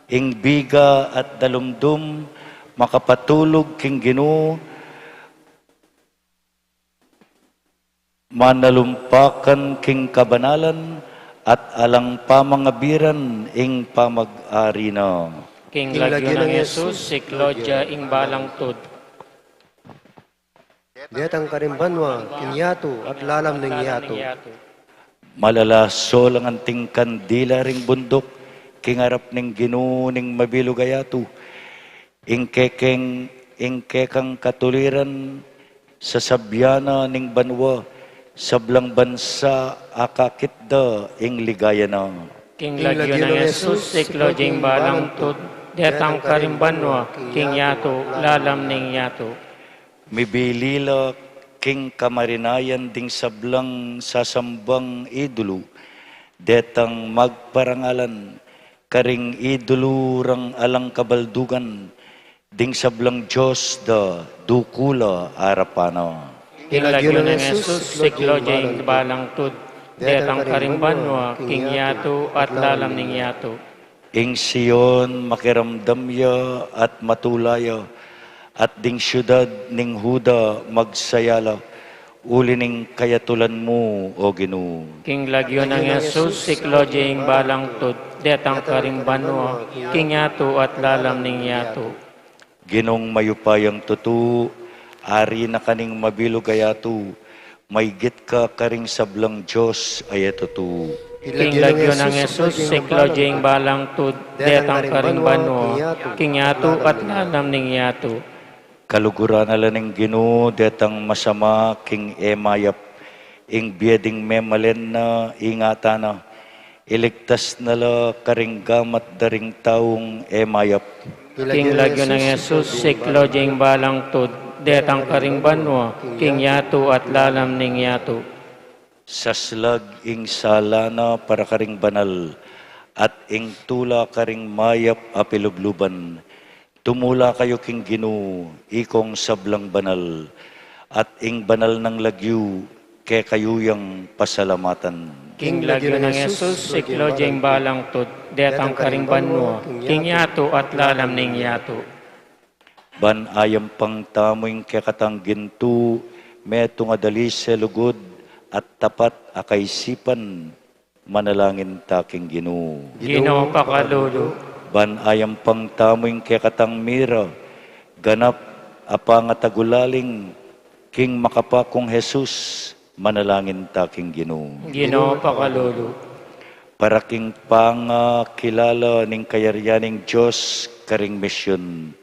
Ing biga at dalumdum makapatulog king ginu. Manalumpakan king kabanalan at alang pamangabiran ing pamag-ari na. King lagyo ng Jesus, si Claudia ing balangtod. Detang karimbanwa, kinyato at lalam ng yato. Malalaso lang anting kandila ring bundok, king harap ning ginuning mabilugayato. Ing kekang katuliran sa sabyana ning banwa, sablang bansa akakitda ing ligaya na. King lagyo ng Jesus, si Claudia ing balangtod. Detang karimbanwa, king yato, lalam ning yato. Mibilila king kamarinayan ding sablang sasambang idolo, detang magparangalan, karing idolo rang alang kabaldugan, ding sablang Diyos da dukula arapana. King lagyo ng Jesus, si Claudia ing balangtod. Detang karimbanwa, king yato, at lalam ning yato. Ing Sion makiramdamya at matulaya, at ding syudad ning Huda magsayala, uli ning kayatulan mo, O Ginoo. King lagyo ng Jesus, si Claudia ing balangtod. Detang karimbanwa, king yato, at lalam ning yato. Ginong mayupayang tutu, ari na kaning mabilugayato, may git ka karing sablang Diyos ay tutu. King lagyo ng Jesus, si Claudia ing balangtod. Detang karimbanwa, king yato, at lalam ning yato. Kaluguran na lang Ginoo, detang masama king emayap, ing bieding memalen na ingatana, iligtas na la karing gamat daring taong emayap. King lagyo ng Jesus, si Claudia ing balangtod. Detang karimbanwa, king yato, at lalam ning yato. Saslag ing salana para karing banal, at ing tula karing mayap apilubluban. Tumula kayo king Ginoo, ikong sablang banal, at ing banal ng lagyu, ke kayuyang pasalamatan. King lagyo ng Jesus, si Claudia ing balangtod. Detang karimbanwa, king yato, at lalam ning yato. Ban ayam pang tamoy kekatang gintu, meto nga dali sa lugod, at tapat akaisipan, manalangin taking Ginoo. Ginoo pakalulu. Ban ayam pang tamoy kekatang mira, ganap apang atagulaling, king makapakong Jesus, manalangin taking Ginoo. Ginoo pakalulu. Para king panga kilala ning kayaryaning Diyos karing misyon,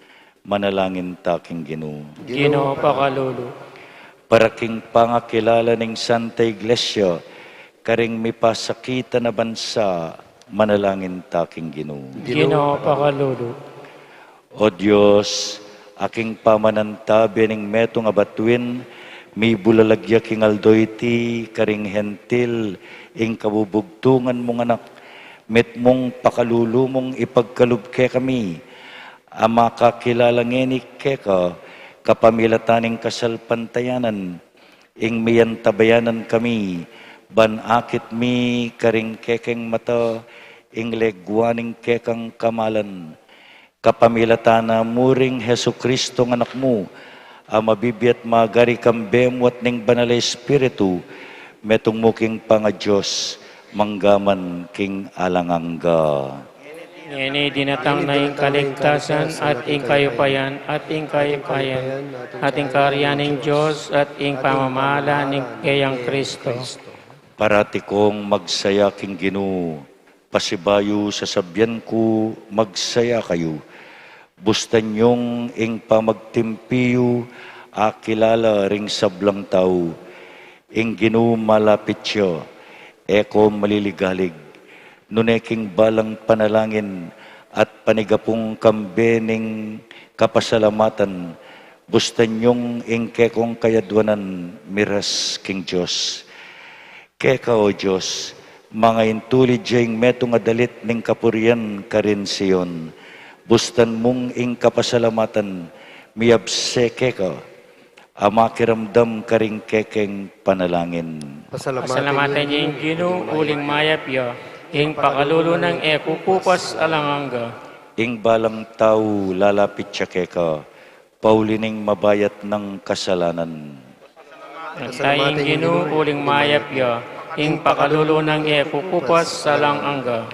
manalangin taking Ginoo. Ginoo pakalulu. Para king pangakilala ning Santa Iglesia, karing mipasakita na bansa, manalangin taking Ginoo. Ginoo pakalulu. O Diyos, aking pamanantabi ning meto nga batuin, mi bulalagya king aldoyti, karing hentil, ing kabubugtungan mong anak, met mong pakalulu mong ipagkalubke kami, ama kakilala ngeni keka, kapamilataning kasalpantayanan, ing miyan tabayanan kami, ban akit mi karing kekeng mata, ing legwaning kekang kamalan, kapamilatana muring Hesu Kristo ng anak mo, mabibiyat magari kambemwat ning banal Espiritu, metong muking panga Diyos, manggaman king alangangga. Ngini dinatang na ing kaligtasan at ing kayupayan at ing kayupayan at ing karyaning Diyos at ing pamamahala ni kayang Kristo. Parati kong magsaya king Ginoo, pasibayo sa sabyan ko, magsaya kayo. Bustan yung ing pamagtimpiyo, akilala ring sablang tao. Ing Ginoo malapit siya, eko maliligalig. Nuneking balang panalangin at panigapong kambening kapasalamatan. Bustan yung ing kekong kayadwanan, miras king Diyos. Keka o Diyos, mga intulid jayng metong adalit ning kapurian karin siyon. Bustan mong ing kapasalamatan, miyabse keka, amakiramdam karing kekeng panalangin. Pasalamatan niya yung Ginoo uling mayapya, ing pakalulu ng kupas alanganga. Ing balang tao lalapit siya keka, paulining mabayat ng kasalanan. Tayong Ginoo uling mayapya, ing pakalulu ng kupas alanganga.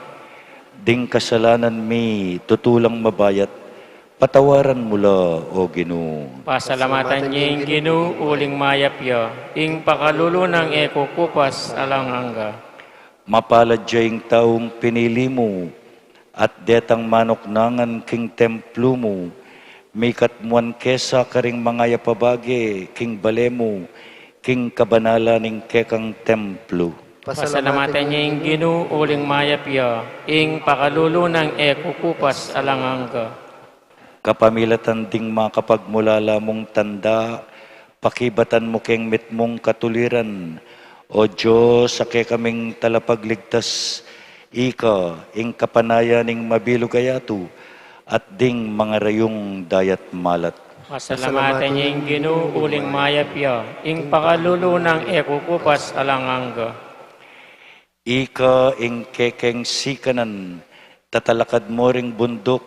Ding kasalanan mi tutulang mabayat, patawaran mula o Ginoo. Pasalamatan niya yung Ginoo uling mayapya, ing pakalulu ng kupas alanganga. Mapalad jayeng taong pinili mo, at detang manoknangan king templo mo, may katmuan kesa karing mga yapabage, king balemo, king kabanala ning kekang templo. Pasalamatan niya yung Ginoo uling mayapya, ing pakalulu ng kupas alanganga. Kapamilatan ding makapagmulala mong tanda, pakibatan mo keng mitmong katuliran, o Diyos, sa kaming talapagligtas, ika, ing kapanaya ning mabilugayato, at ding mga rayong dayat malat. Pasalamatan niya yung Ginoo uling mayapya, ing pakalulu ng kupas alanganga. Ika, ing kekeng sikanan, tatalakad mo ring bundok,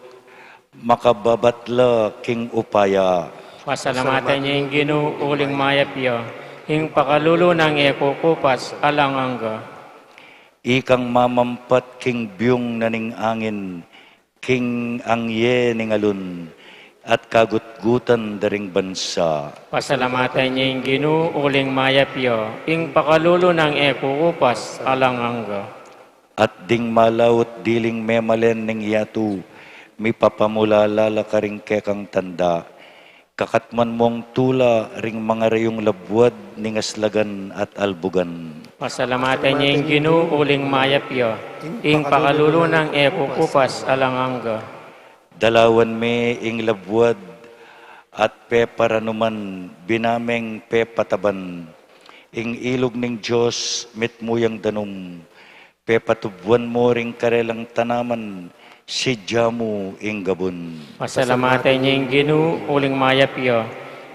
makababatla king upaya. Pasalamatan niya yung Ginoo uling mayapya, ing pakalulu ng kupas alanganga. Ikang mamampat king biyong naning angin, king angye ning alun, at kagutgutan daring bansa. Pasalamatan niya yung Ginoo uling mayapya, ing pakalulu ng kupas alanganga. At ding malawot diling memalen ning yatu, mi papamulalala ka ring kekang tanda. Kakatman mong tula ring mga rayong labwad ning aslagan at albugan. Pasalamatan niya yung Ginoo uling mayapya, ing pakalulu ng kupas alanganga. Dalawan me ing labwad at pe paranuman binameng pe pataban. Ing ilog ning Diyos mitmuyang danum. Pe patubwan mo ring karelang tanaman, sidya mo ing gabon. Pasalamatan niya yung Ginoo uling mayapya,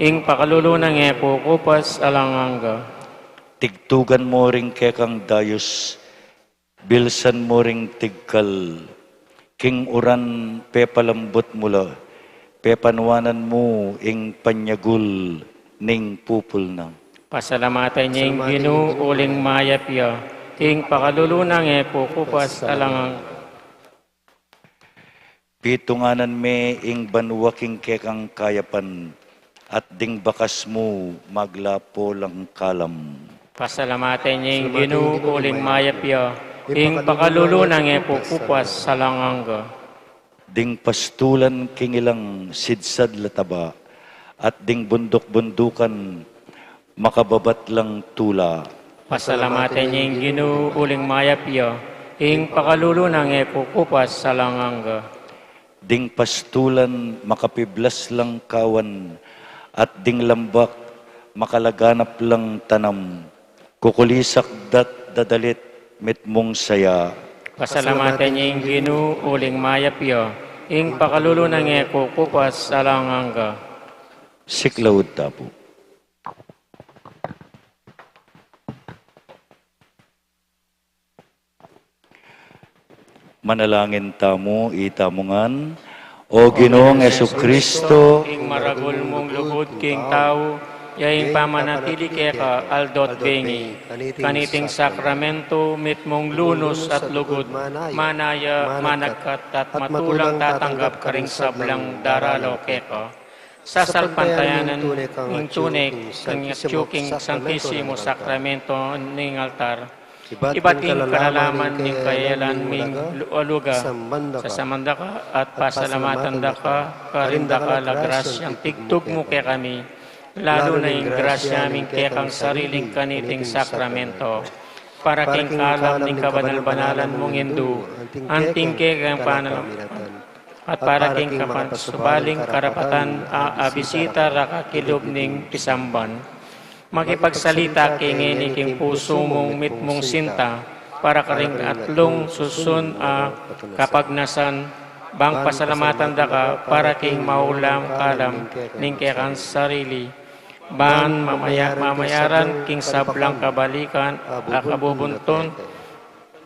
ing pakalulu ng kupas alanganga. Tigtugan mo ring kekang dayos, bilsan mo ring tigkal. King uran pe palambot mula, pe panwanan mo ing panyagul ning pupul na. Pasalamatan niya yung Ginoo uling mayapya, ing pakalulu ng kupas alanganga. Pitunganan me ing banwaking kekang kayapan, at ding bakas mo maglapo lang kalam. Pasalamatan niya yung Ginoo uling mayapya, ing pakalulu ng kupas alanganga. Ding pastulan king ilang sidsad lataba, at ding bundok-bundukan makababat lang tula. Pasalamatan niya yung Ginoo uling mayapya, ing pakalulu ng kupas alanganga. Ding pastulan makapiblas lang kawan, at ding lambak makalaganap lang tanam. Kukulisak dadalit mitmong saya. Pasalamatan niya yung Ginoo uling mayapya, ing pakalulu ng kupas alanganga. Siklawod tapo. Manalangin tamo, itamongan, o Ginoong Kristo, ing maragol mong lugod king tao, yaing pamanatili keka aldot bengi, kaniting sakramento mitmong lunos at lugod, manaya, managkat at matulang tatanggap karing sablang daralo keka. Sasalpantayanan ng tunik, kang tsuking Santissimo Sacramento ng altar, iba't ing kalalaman ng kayalan ming lualuga sa samandaka at pasalamatan daka karindaka la grasyang tigtug mo kay kami, lalo na yung grasya aming kekang sariling kaniting sakramento, para king kalam ng kabanal-banalan mong Hindu, anting kekang panalaman, at para king kapansubaling karapatan abisita rakakilob ning pisamban. Makipagsalita kingini king puso mong mitmong sinta, para karing atlong susun kapagnasan, bang pasalamatan daka, para king maulam kalam ning kekang sarili. Ban mamayaran king sablang kabalikan akabubunton,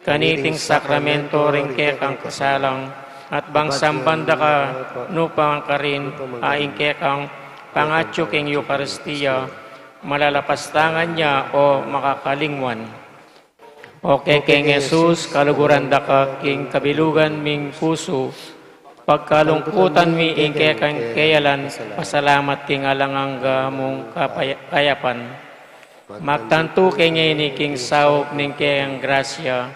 kaniting sakramento ring kekang kasalang, at bang sambanda ka nupang karin aing kekang pangatyo king Eucharistia, malalapastangan niya o makakalingwan. O king Jesus, kaluguran da ka king kabilugan ming puso, pagkalungkutan mi ing kekang kayalan, pasalamat king alangangga mong kayapan. Magtanto king ini king saop ning kekang grasya,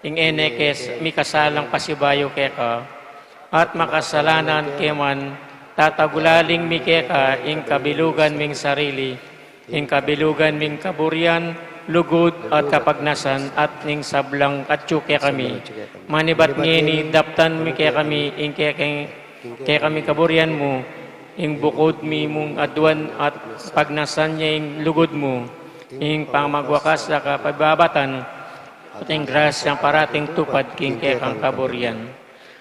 ing enekes mi kasalang pasibayo keka, at makasalanan keman tatagulaling mi keka ing kabilugan ming sarili, ing kabilugan ming kaburian, lugod at kapagnasan, at ning sablang atsuke kami. Manibat ngini daptan mi kaya kami ing kaya kami kaburian mo, ing bukod mi mong aduan at pagnasan niya ing lugod mo, ing pangmagwakas sa kapababatan, at ing grasyang parating tupad king kaya kang kaburian.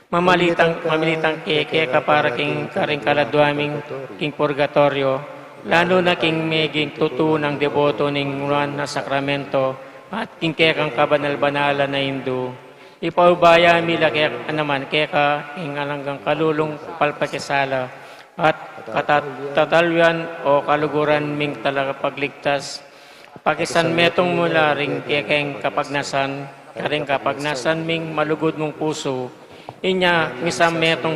Mamilitang keke para king karing kaladwaming king purgatorio, lalo na king meging tutunang deboto ning Juan na sakramento, at king kekang kabanal-banala na Hindu. Ipaubaya mila kaya naman keka ing alanggang kalulong palpakisala, at katatalyan o kaluguran ming talaga pagligtas. Pakisan metong mula ring kekeng kapagnasan, karing kapagnasan ming malugod mong puso, inya misam metong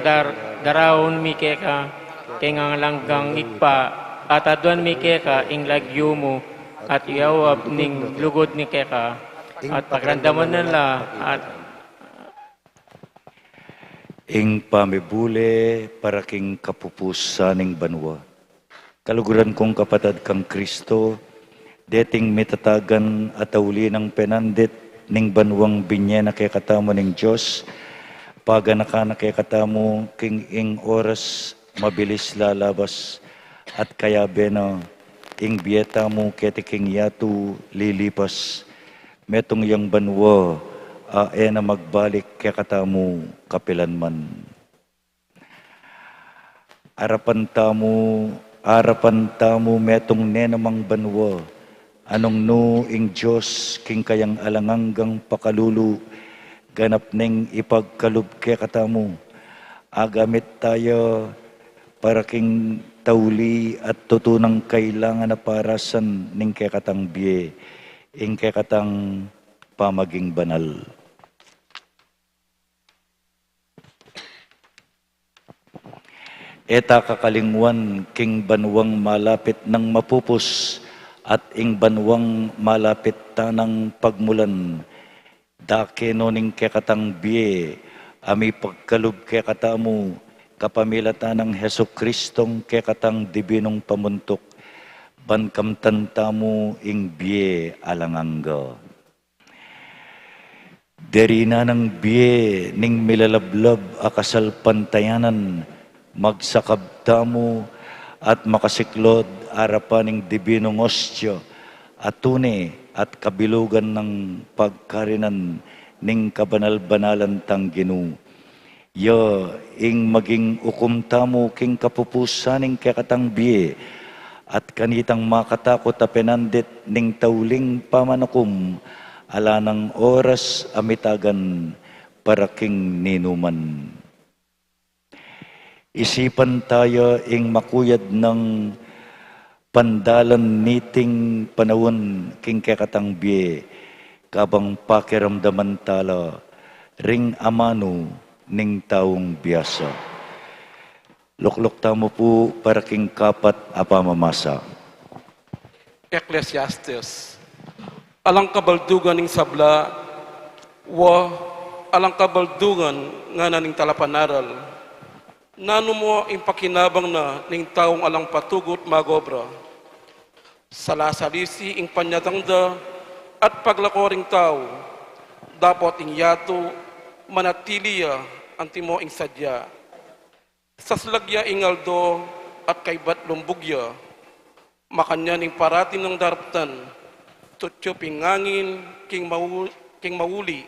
darawon mi keka kengang langgang ikpa, at aduan mi keka ing lagyo mo, at iawab ning lugod ni keka, at pagrandaman nila at ing pamibule para king kapupusaning banwa. Kaluguran kong kapatad kang Kristo, deting mitatagan at auli ng penandit ning banwang binye na kay katamo ning Diyos, paganaka na kay katamo king ing oras mabilis lalabas, at kaya bena ing bieta mo keti king yatu lilipas, metong yang banwa na magbalik kay katamo kapilanman. Arapan tamo metong nenamang banwa, anong no ing Diyos king kayang alanganggang pakalulu, ganap ning ipagkalub kay katamo, agamit tayo para king tauli at tutunang kailangan na parasan ning kay katang biye, ing kay katang pamaging banal. Eta kakalingwan king banwang malapit ng mapupus, at ing banwang malapit tanang pagmulan, dake noning kekatang biye, ami pagkalub kekatamu, kapamilatan ng Heso Kristong kekatang dibinong pamuntok, bankamtan tamu ing biye alangangga. Derina ng biye ning milalablab akasal pantayanan, magsakab tamu at makasiklod arapan ng dibinong ostyo, atune at kabilugan ng pagkarinan ning kabanal-banalan tang Ginu. Yo ing maging ukum tamo king kapupusaning kekatang biye, at kanitang makatakot a penandit ning tauling pamanukum, ala ng oras amitagan para king ninuman. Isipan tayo ing makuyad ng Pandalan niting panawon king kekatang biye, kabang pakiramdaman tala, ring amano ning taong biyasa. Luklok tamo po para king kapat apamamasa. Ecclesiastes. Alang kabaldugan ning sabla, alang kabaldugan nga na ning talapanaral. Nano mo impakinabang na ning taong alang patugot magobra. Salasalisi ing panyatangda at paglakoring tao, dapat ing yato manatiliya antimo ing sadya. Saslagya ing aldo at kaybat lumbugya, makanya ning parating ng daraptan, tutyo pingangin king mauli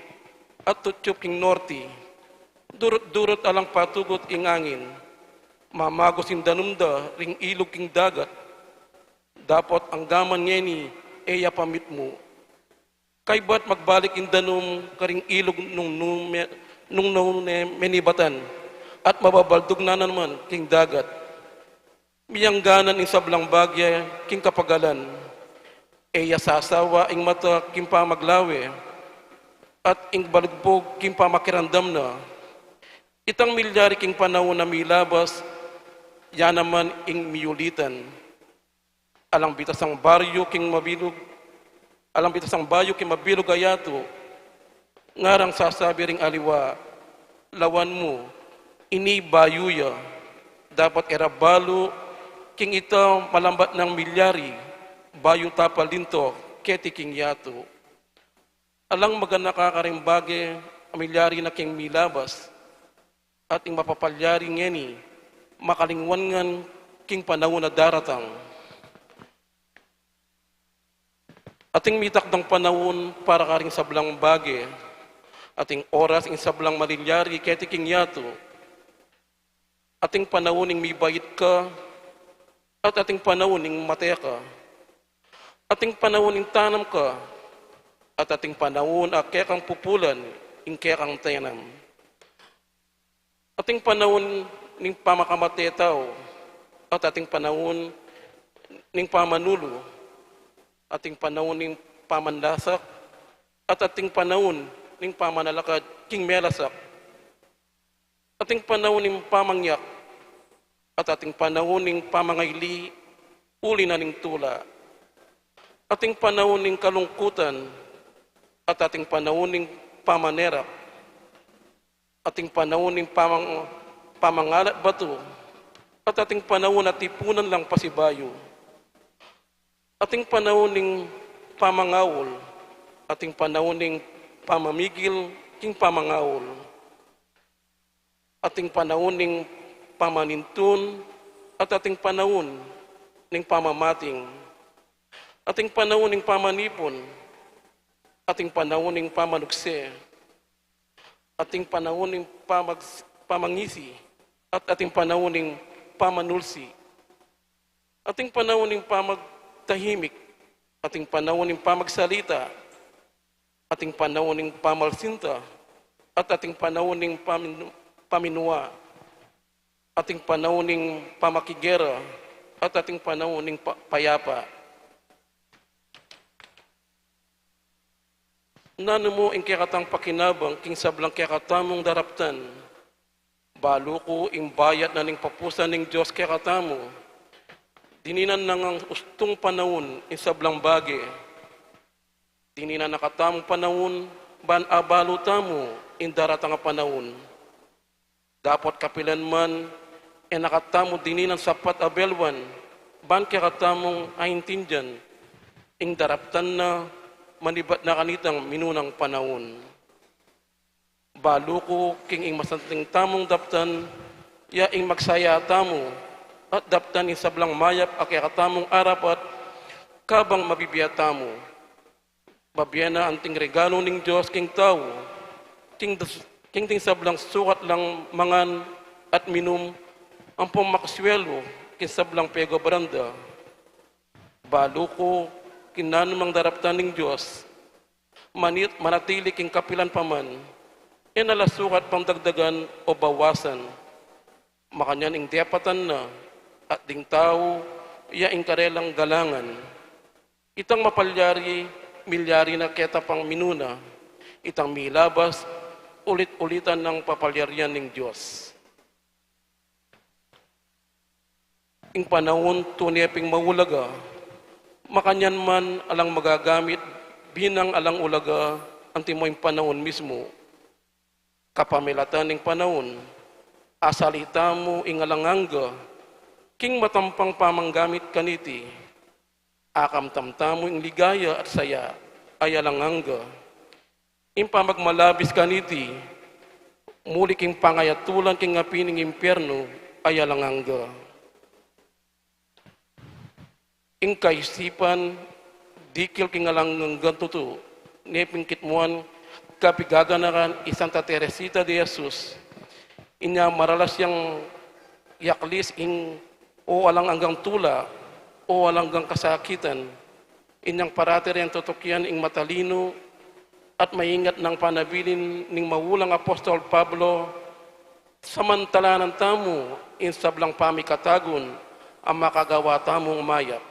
at tutyo king norti, durot-durot alang patugot ingangin, mamagos in danumda ring ilog king dagat, dapat ang gaman ngeni eya pamit mo. Kaybat magbalik in danum karing ilog nung menibatan, at mababaldog na naman king dagat. Miyangganan ing sablang bagya king kapagalan, eya sasawa ing mata king pamaglawe, at ing balugbog king pamakirandam na. Itang milyari king panahon na milabas, yan naman ing miyulitan. Alang bitas ang baryo king mabilog, alang bitas ang bayo king mabilog ayato, ngarang sasabi ring aliwa, lawan mo, ini bayuya, dapat erabalo, king ito malambat ng milyari, bayo tapal dinto, keti king yato. Alang magana kakarimbage, milyari na king milabas, at ing mapapalyari ngeni, makalingwangan king panahon na daratang. Ating mitakdang panahon para karing sablang bage, ating oras ing sablang malilyari, keti king yato, ating panahon ing mibait ka, at ating panahon ing mateka ka, ating panahon ing tanam ka, at ating panahon kekang pupulan, ing kekang tenam. Ating panahon ning pamakamatetaw, at ating panahon ning pamanulo, ating panahon ning pamanlasak, at ating panahon ning pamanalakad, king melasak, ating panahon ning pamangyak, at ating panahon ning pamangayli, uli na ning tula, ating panahon ning kalungkutan, at ating panahon ning pamanerak, ating panahon ning pamangalat bato, at ating panahon na tipunan lang pasibayo, ating panahon ning pamangawol, ating panahon ning pamamigil king pamangawol, ating panahon ning pamanintun, at ating panahon ning pamamating, ating panahon ning pamanipon, ating panahon ning pamanukse, ating panahon ning pamangisi, at ating panahon ning pamanulsi, ating panahon ning pamagtahimik, ating panahon ning pamagsalita, ating panahon ning pamalsinta, at ating panahon ning paminua, ating panahon ning pamakigera, at ating panahon ning payapa. Nano mo ing kekatang pakinabang king sablang kekatamong daraptan, balo ko ing bayat na ning papusan ning Diyos kekatamo, dininan nang ustong panahon ing sablang bage, dininan nakatamong panahon, ban abalo tamo ing daratang panahon. Dapat kapilan man, nakatamo dininan sapat abelwan, ban kekatamong aintindyan, ing daraptan na manibat na kanitang minunang panahon. Balo ko king ing masanting tamong daptan, ya ing magsaya tamo, at daptan ing sablang mayap akikatamong arapat, kabang mabibiyata mo. Babiyana ang ting regalo ning Diyos king tao, king ting sablang sukat lang mangan at minum, ang pumakswelo king sablang pego baranda. Balo ko kinanumang daraptan ning Diyos, manatili king kapilan paman, nalasukat pang dagdagan o bawasan, makanyan ing diapatan na, at ding tao, yaing karelang galangan. Itang mapalyari, milyari na keta pang minuna, itang milabas, ulit-ulitan ng papalyarian ng Diyos. Ing panahon tuneping maulaga, makanyan man alang magagamit, binang alang ulaga, antimoing panahon mismo. Kapamilatan ng panahon, asalita mo ingalanganga, king matampang pamanggamit kaniti, akam tamtamo ing ligaya at saya, ay alanganga. Impamagmalabis kaniti, muli king pangayatulan king apining impyerno, ay alanganga. Ing kaisipan, dikil king alanganga tutu, neping kitmuan, kapigaganaran Santa Teresita de Jesus, inya maralas yang yaklis ing o alang anggang tula, o alang anggang kasakitan, inyang parater yang tutokyan ing matalino, at maingat ng panabilin ning mawulang Apostol Pablo, samantalanan tamo in sablang pamikatagon, ang makagawa tamong mayap.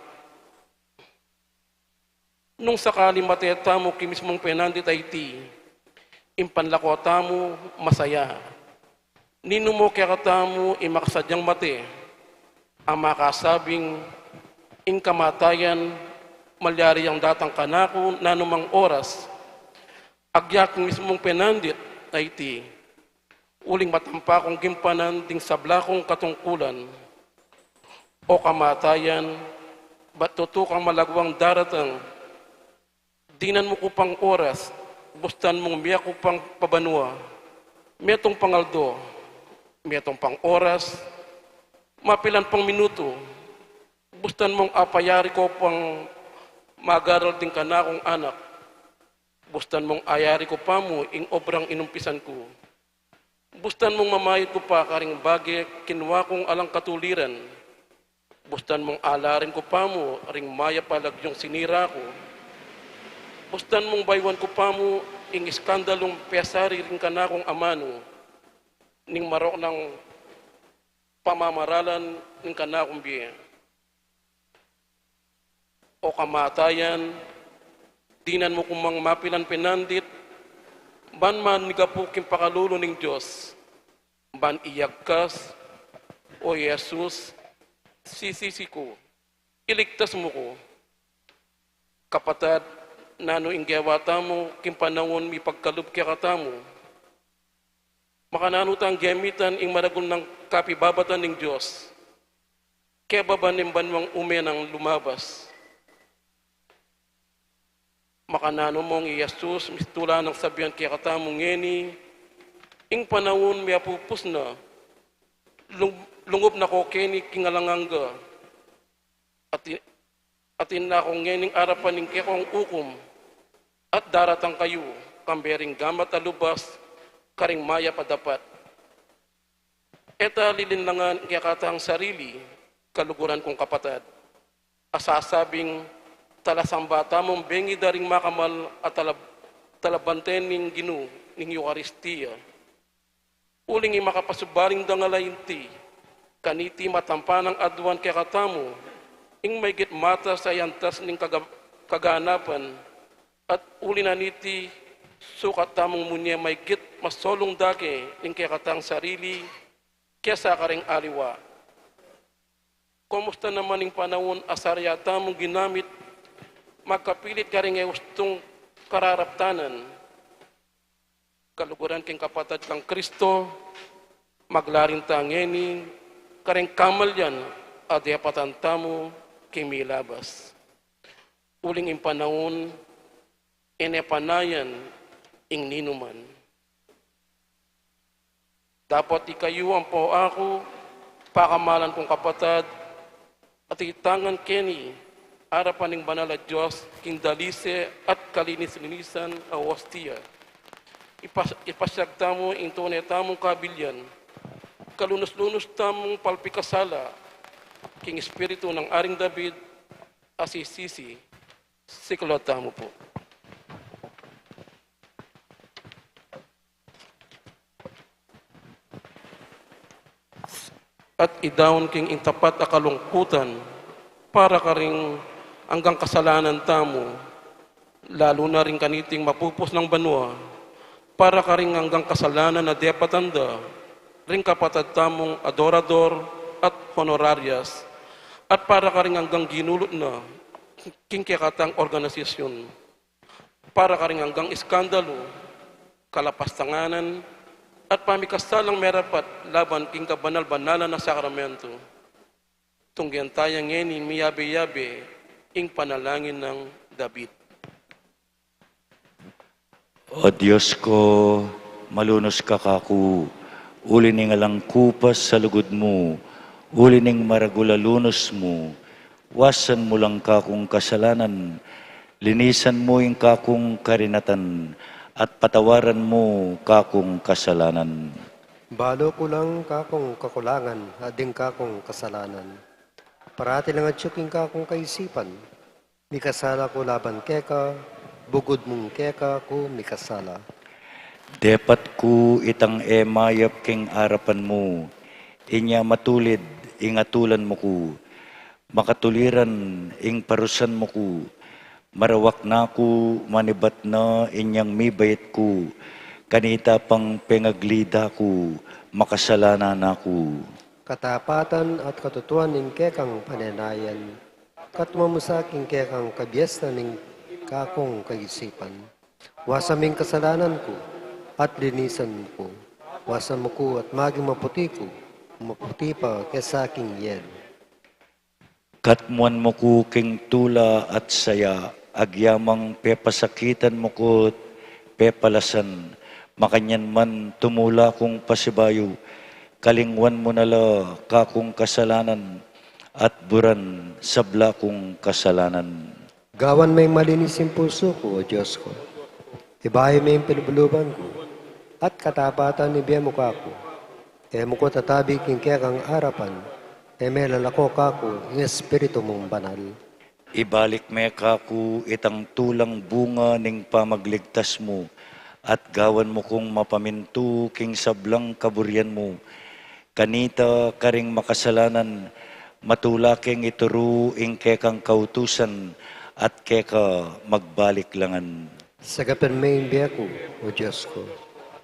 Nung sakali mateta mo kimismong penandit ay ti, impanlako tamo masaya. Nino mo kaya tamo imakasadyang mate, ang makasabing ing kamatayan malyari ang datang kanako na numang oras, agyak mismong penandit ay ti, uling matampakong gimpanan ding sablakong katungkulan, o kamatayan, ba't tutukang malagwang daratang, dinan mo kupang oras, bustan mong miya kupang pabanwa, metong pangaldo, metong pang oras, mapilan pang minuto, bustan mong apayari ko pang magaral din ka na akong anak, bustan mong ayari ko pa mo ing obrang inumpisan ko, bustan mong mamayit ko pa karing bagay kinwa kong alang katuliran, bustan mong alarin ko pa mo ring maya palagyong sinira ko, bustan mong baywan ko pa mo ing iskandalong pesari rin ka na akong amano, ning marok ng pamamaralan ning ka na akong biya. O kamatayan, dinan mo kumang mapilan pinandit, ban man nigapuking pakalulo ning Diyos, ban iyagkas, o Jesus, sisisi ko, iligtas mo ko, kapatad, nano inggewata mo, kimpanangon mi pagkalub kaya katamo. Makananutang gemitan ing maragol ng kapibabatan ng Diyos. Kaya babanim banwang umenang lumabas. Makanano mong iyasus, mistula ng sabihan kaya katamo ngeni, ing panahon mi apupus na, lungob na ko keni kingalanganga, atin na akong ngening arapan ng kekong ukum, at daratang kayo, kambering gamat alubas, karing maya padapat. Eta lilinlangan kaya katang sarili, kaluguran kong kapatad. Asasabing, talasang bata mong bengi daring makamal at talabanten ning ginu, ning Eucharistia. Uling makapasubaring dangalayinti, kaniti matampanang adwan kaya katamo, ing may gitmata sa yantas ning kaganapan, at uli na niti sukat tamong munya may git masolong dake ning kaya katang sarili, kaya sa karing aliwa. Kumusta naman ning panahon asarya tamong ginamit, magkapilit karing ustong kararaptanan, kaluguran king kapatad kang Kristo, maglarin tangeni, karing kamal yan, adyapatan tamo, kimilabas. Uling impanahon, inepanayan, ing ninuman. Dapat ikayo ang po ako, pakamalan kong kapatad, at itangan keni, arapan ng banal at Diyos, king dalise at kalinis-linisan a hostia. Ipasyag tamo, ing tunay tamong kabilyan, kalunos-lunos tamong palpikasala, king espiritu ng Aring David, asisisi, siklo tamo po. At idawon king intapat a kalungkutan, para ka rin hanggang kasalanan tamo, lalo na rin kaniting mapupos ng banwa, para ka rin hanggang kasalanan na depatanda, rin kapatid tamong adorador at honorarias, at para ka rin hanggang ginulot na kingkikatang organisasyon, para ka rin hanggang iskandalo, kalapastanganan, at pamikasalang merapat laban king kabanal-banalan na sakramento. Tunggian tayang ngeni miyabe-yabe ing panalangin ng David. O Diyos ko, malunos ka kaku, uli ning alang kupas sa lugod mo, uli ning maragulalunos mo, wasan mo lang kakong kasalanan, linisan mo yung kakong karinatan, at patawaran mo kakong kasalanan. Balo ko lang kakong kakulangan, ading kakong kasalanan. Parati lang at syuking kakong kaisipan. Mikasala ko laban keka, bugod mong keka ko mikasala. Depat ko itang emayap king arapan mo, inya matulid ingatulan mo ko, makatuliran ing parusan mo ko, marawak na ko, manibat na inyang mibayit ko, kanita pang pengaglida ko, makasalanan ako. Katapatan at katutuan ning kekang pananayan, katwa mo sa aking kekang kabyesta ning kakong kaisipan. Wasaming kasalanan ko at linisan ko, wasan mo ko at maging maputi ko, maputi pa kesa aking yel. Katmuan mo ko king tula at saya, agyamang pepasakitan mo ko pepalasan, makanyan man tumula kong pasibayo, kalingwan mo nala kakong kasalanan, at buran sabla kong kasalanan. Gawan may malinis yung puso ko, O Diyos ko. Ibahay may pinabuluban ko, at katapatan ibiyay mo kako. Mo ko tatabi king kekang arapan, may lalako kako, yung espiritu mong banal. Ibalik me kaku itang tulang bunga ning pamagligtas mo, at gawan mo kong mapaminto king sablang kaburyan mo. Kanita karing makasalanan, matula king ituro ing kekang kautusan, at keka magbalik langan. Sagapan may imbiya ko, O Diyos ko,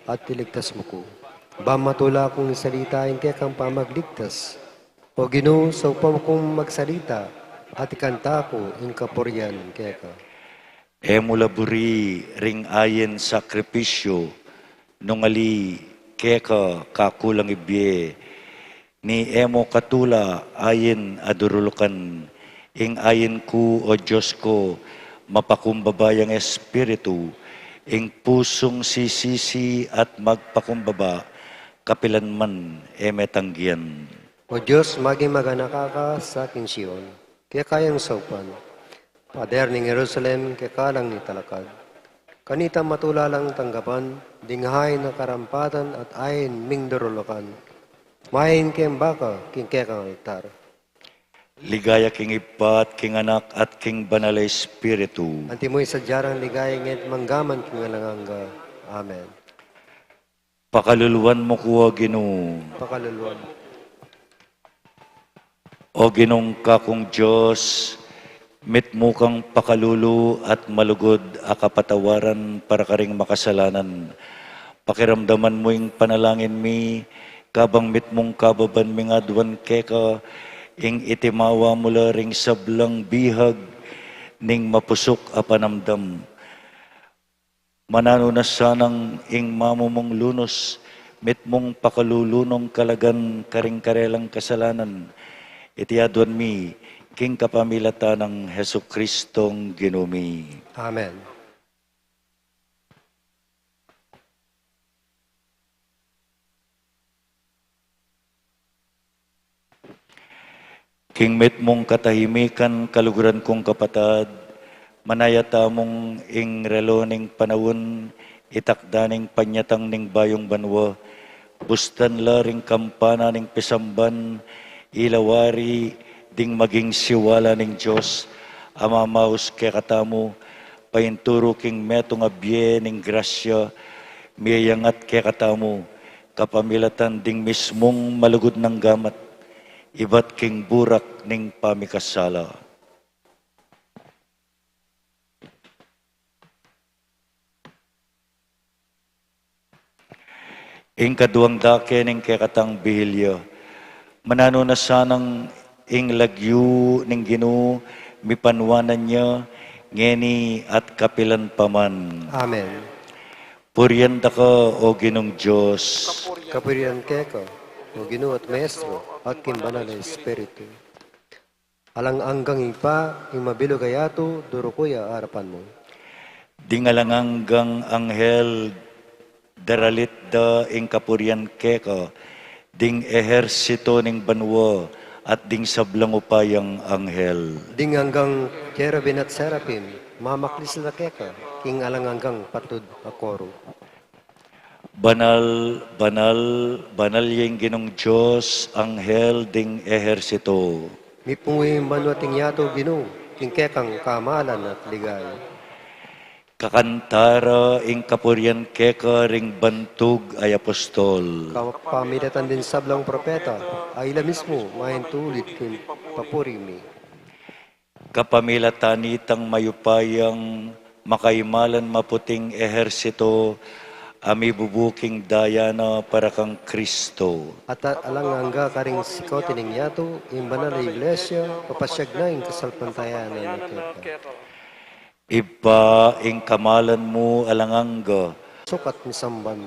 at iligtas mo ko. Ba matula kong isalita ing kekang pamagligtas, o Ginoo sa upang kong magsalita, at ikanta ko ing kapuryan keka. Mula buri ring ayen sakripisyo, nungali keka kakulang ibye, ni emo katula ayen adurulukan, ing ayen ku o Diyos ko, mapakumbabayang espiritu, ing pusong sisisi at magpakumbaba, kapilan man emetanggian. O Diyos, maging maganakaka sa aking Siyon, kaya kayang saupan. Pader ning Jerusalem, kaya kalang ni talakad. Kanita matula lang tanggapan, dinghay na karampatan at ayin ming darulukan. Mayin king baka, king kekang altar. Ligaya king ipat, king anak at king banal na espiritu. Anti mo'y sadyarang ligaya ngit manggaman king alanganga. Amen. Pakaluluan mo kuwa Ginoo. Pakaluluan. O Ginong kakong Diyos, mit mo kang pakalulu at malugod a kapatawaran para karing makasalanan. Pakiramdaman mo yung panalangin mi, kabang mit mong kababan mi nga duwan keka, ing itimawa mula ring sablang bihag, ning mapusok a panamdam. Manano na sanang ing mamumong lunos, mit mong pakalulunong kalagan karing karelang kasalanan, itiadwan mi, king kapamilata ng Heso Kristong Ginumi. Amen. King met mong katahimikan, kaluguran kong kapatad, manayata mong ing relo ning panawon, itakda ning panyatang ning bayong banwa, bustan la ring kampana ning pisamban, ilawari ding maging siwala ning Diyos, amamaus kay katamo, payinturo king metong abye ning grasya, miyangat kay katamo, kapamilatan ding mismong malugod ng gamat, iba't king burak ning pamikasala. Ing kaduang dake ning kekatang bihilyo, manano na sanang ing lagyu ning Ginoo mipanwanan niya ngeni at kapilan paman. Amen. Purianda ka o Ginong Diyos. Kapurian keka, o Ginoo at Maestro, at kimbanal na Espiritu. Alang anggang ipa, ing mabilo gayato, duro kuya harapan mo. Dingalanganggang anghel daralit da ing kapurian keka, ding ehersito ning banwa at ding sablang upayang anghel. Ding hanggang cherubim at seraphim, mamaklis na keka, king alang hanggang patud akoro. Banal, banal, banal yung Ginong Diyos, anghel ding ehersito. Mipungi manuating yato Ginoo, king kekang kamalan at ligay. Kakantara ing kapurian keka ring bantog ay apostol. Pamilatan din sablang propeta, ay ila mismo, mahin tulid king papurimi. Kapamilatanitang mayupayang makaimalan maputing ehersito, ami bubuking dayana para kang Kristo. At alang hangga karing sikaw tining yato, ing banal na iglesia, papasyag na ing kasalpantayanan na keka. Iba ing kamalan mo alangangga, Sukat ni samban.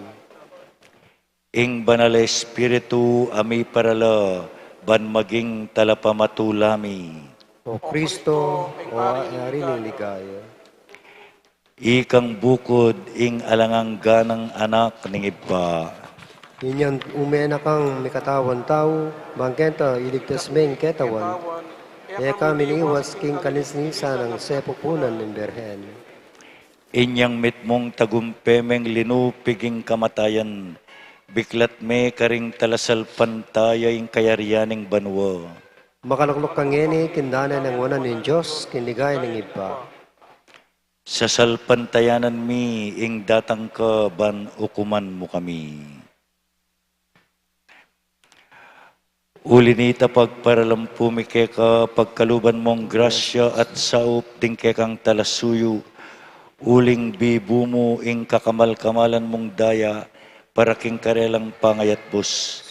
ing banal espiritu ami parala, ban maging talapamatulami. O Kristo, o ari ng ligaya. Ikang bukod ing alangangga ng anak ning iba. Inyan umena kang mikatawan tao, bangkenta iligtas meng ketawan. Eka miniwas king kalinsnisa ng sepupunan ng berhen. Inyang mitmong tagumpemeng linupiging kamatayan, biklat me karing talasal pantaya ing kayarianing banwa. Makalaklok kang ngeni, kindana ng wanan ng Diyos, kinigay ng iba. Sa salpantayanan mi, ing datang ka ban ukuman mo kami. Ulinita pagparalampu keka pagkaluban mong grasya at saup ding kekang talasuyo, uling bibu mo ing kakamal-kamalan mong daya, para king karelang pangayat bus.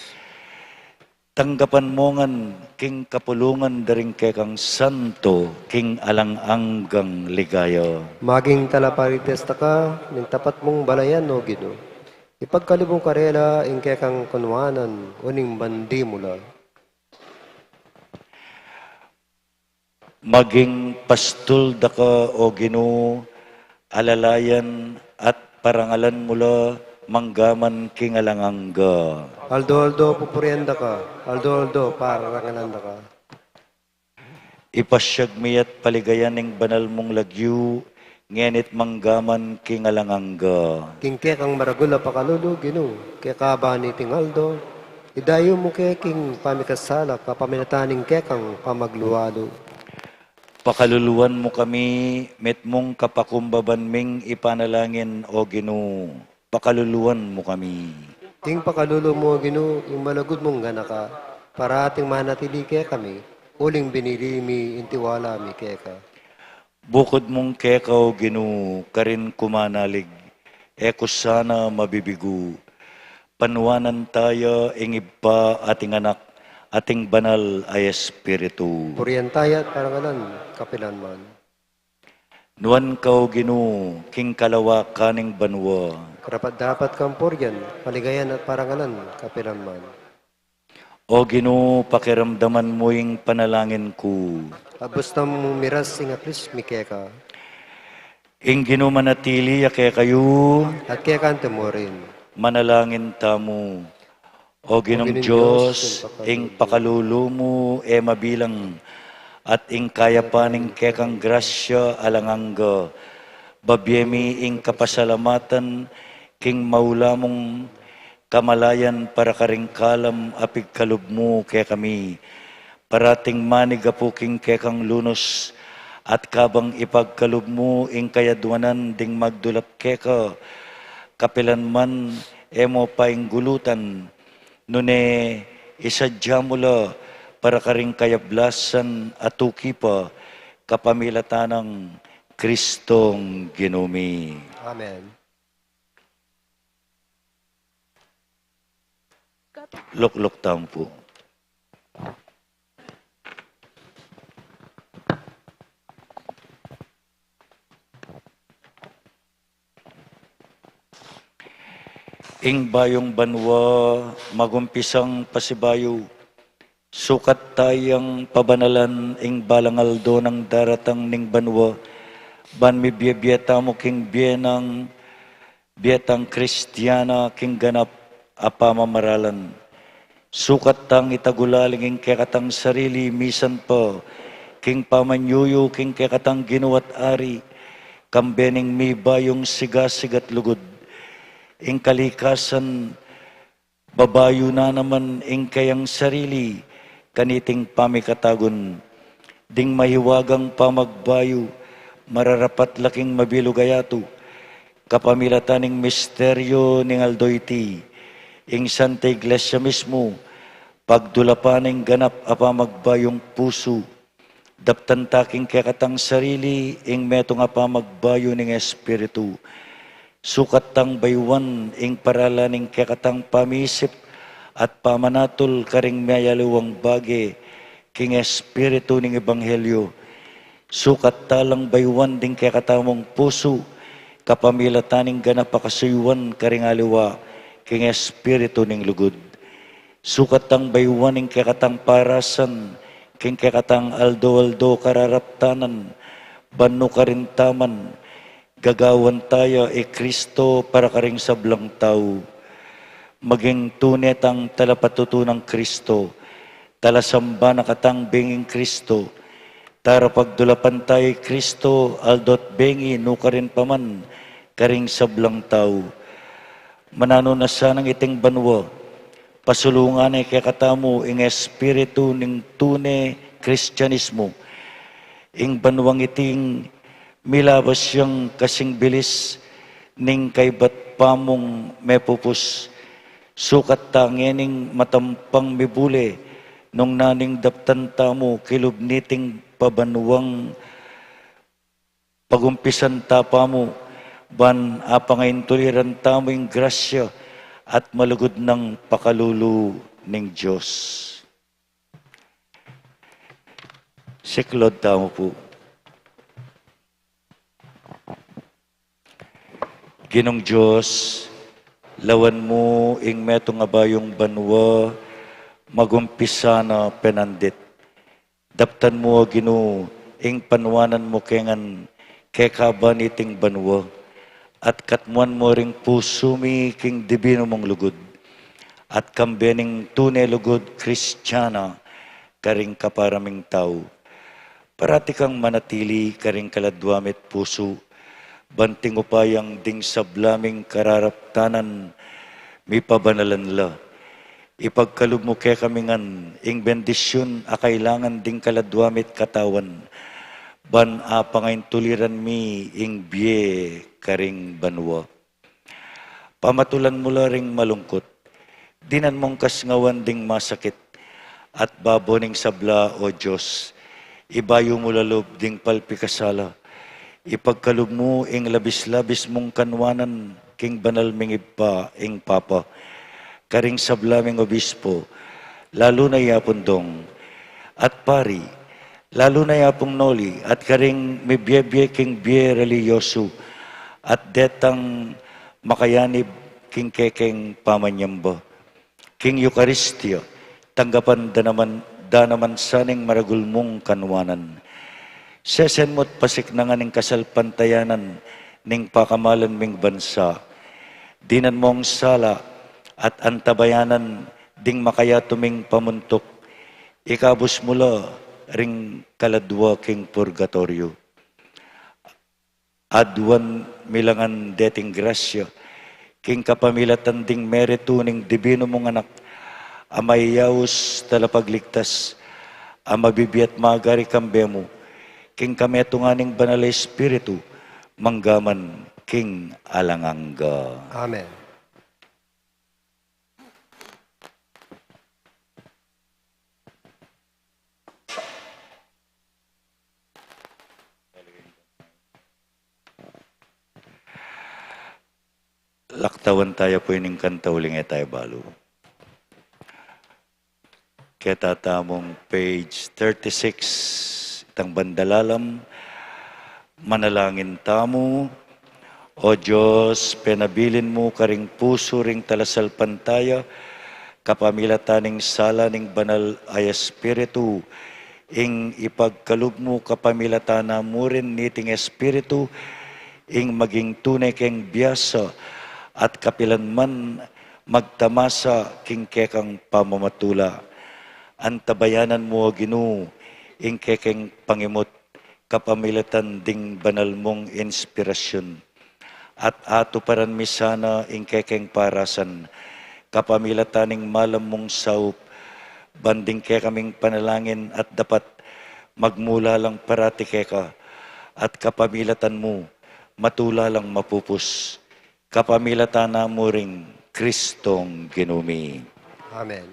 Tanggapan mo ngan king kapulungan daring kekang santo, king alang-anggang ligaya. Maging talaparitesta ka, ng tapat mong balayan o Ginoo. Ipagkalubong karela, ing kekang kunwanan, uning bandi mula. Maging pastol da ka o Ginoo, alalayan at parangalan mula manggaman king alangangga. Aldo, pupurienda ka. Aldo, parangalanda ka. Ipasyag mi at paligayan ning banal mong lagyu, ngenit manggaman king alangangga. King kekang maragula pakalulu, Ginoo. Kekaba ni Tingaldo. Idayo mo king pamikasala, kapaminataning kekang pamagluwalo. Pakaluluan mo kami, met mong kapakumbaban ming ipanalangin o Ginoo. Pakaluluan mo kami. King pakalulo mo, Ginoo, yung malagod mong ganaka, para ating manatili kaya kami, uling binili mi intiwala mi keka. Bukod mong kekaw, Ginoo, karin kumanalig, eko sana mabibigo. Panwanan tayo, ingib ating anak, ating banal ay espiritu. Purientaya at parangalan, kapilan man. Nuan kao Ginoo, king kalawa kaning banwa. Karapat dapat kang puryan, paligayan at parangalan, kapilan man. O Ginoo, pakiramdaman mo yung panalangin ko. Abos na mong miras ing atlis mi keka, Ing Ginoo manatili, ake kayo, at keka ang temurin. manalangin tamo. O Ginong Diyos, ing pakalulo mo e mabilang, at ing kaya paning kekang grasya alangangga, babyemi ing kapasalamatan, king maula mong kamalayan para karing kalam apig kalub mo kaya kami, parating manigapuking kekang lunos, at kabang ipagkalub mo ing kayadwanan ding magdulap keka, kapilan man emo paing gulutan, nune isadya mula para karing kayablasan at tukipa kapamilatanang Kristong ginumi. Amen. Lukluk tampo. Ing bayong banwa, magumpisang pasibayo, sukat tayang pabanalan ing balangaldo ng daratang ning banwa, ban mi biyeta mo king biyenang biyetang Kristiyana king ganap apamamaralan. Sukat tang itagulaling ing kekatang sarili, misan pa, king pamanyuyo king kekatang ginuwat ari, kambening mi bayong sigasigat lugod. Ing kalikasan, babayo na naman ing kayang sarili, kaniting pamikatagon. Ding mahiwagang pamagbayo, mararapat laking mabilugayato, kapamilataning misteryo ning aldoyti, ing Santa Iglesia mismo, pagdulapaning ganap apamagbayong puso, daptan taking kekatang sarili, ing metong apamagbayo ning Espiritu, sukat tang baywan ing paralaning kekatang pamisip at pamanatol karing mayaluwang bagi king Espiritu ning Ebanghelyo. Sukat talang baywan ding kekatamong puso kapamilataning ganapakasuywan karing aliwa king Espiritu ning lugod. Sukat tang baywan ing kekatang parasan king kekatang aldo-aldo kararaptanan banno karintaman gagawan tayo Kristo para karing sablang tao. Maging tunetang talapatutunang Kristo, talasamba na katang benging Kristo, tara pagdulapan tayo Kristo, aldot bengi no karin paman, karing sablang tao. Manano na sanang iting banwa, pasulungan ay kakatamo ing espiritu ning tune Kristyanismo, ing banwang iting milabas siyang kasing bilis ning kaybat pamong mepupus. Sukat tangening matampang mibule nung naning daptan tamo kilubniting pabanwang pagumpisan tapamo ban apangayin tuliran tamo ing grasya at malugod ng pakalulu ning Diyos. Siklod tamo po. Ginong Diyos, lawan mo ing meto nga bayong banwa, magumpisa na penandit. Daptan mo, Gino, ing panwanan mo kengan kekaban iting banwa, at katmuan mo ring puso mi king dibino mong lugod, at kambening tunay lugod Kristiyana, karing kaparaming tao. Parati kang manatili, karing kaladwamit puso, banting upayang ding sablaming kararaptanan, mi pabanalan la. Ipagkalub mo kaya kamingan, ing bendisyon a kailangan ding kaladwamit katawan, ban apangayin tuliran mi ing biye karing banwa. Pamatulan mo la ring malungkot, dinan mong kasngawan ding masakit, at baboning sabla o Diyos, ibayo mo lalob ding palpikasala, ipagkalub mo ing labis-labis mong kanwanan king banal mingib pa ing papa, karing sablaming obispo, lalo na yapon dong, at pari, lalo na yapong noli, at karing mibyebye king bie religyoso, at detang makayanib king kekeng pamanyamba, king Eukaristya, tanggapan da naman saning maragul mong kanwanan. Sesen mo't pasik na nga ning kasalpantayanan ning pakamalan ming bansa. Dinan mong sala at antabayanan ding makaya tuming pamuntok. Ikabos mula ring kaladwa king purgatorio. Adwan milangan deting grasya, king kapamilatan ding merito ning dibino mong anak, amayaus talapagligtas, amabibiyat magari kambemo, king kameto nga ning banal espiritu, manggaman king alangangga. Amen. Laktawan tayo po ining kanta uling tayo balo. Kaya tatamong page 36, itang bandalalam, manalangin tamo, O Diyos, penabilin mo karing puso ring talasal pantaya, kapamilataning sala ning banal ay espiritu, ing ipagkalub mo kapamilatana mo rin niting espiritu, ing maging tunay keng biyasa, at kapilanman magtamasa king kekang pamamatula. Antabayanan mo, Ginoo, ing kekeng pangimot, kapamilatan ding banal mong inspirasyon. At ato paran misana ing kekeng parasan, kapamilataning malam mong saup, banding ke kaming panalangin at dapat magmula lang parati keka, at kapamilatan mo, matula lang mapupus, kapamilatan na mo ring Kristong Ginumi. Amen.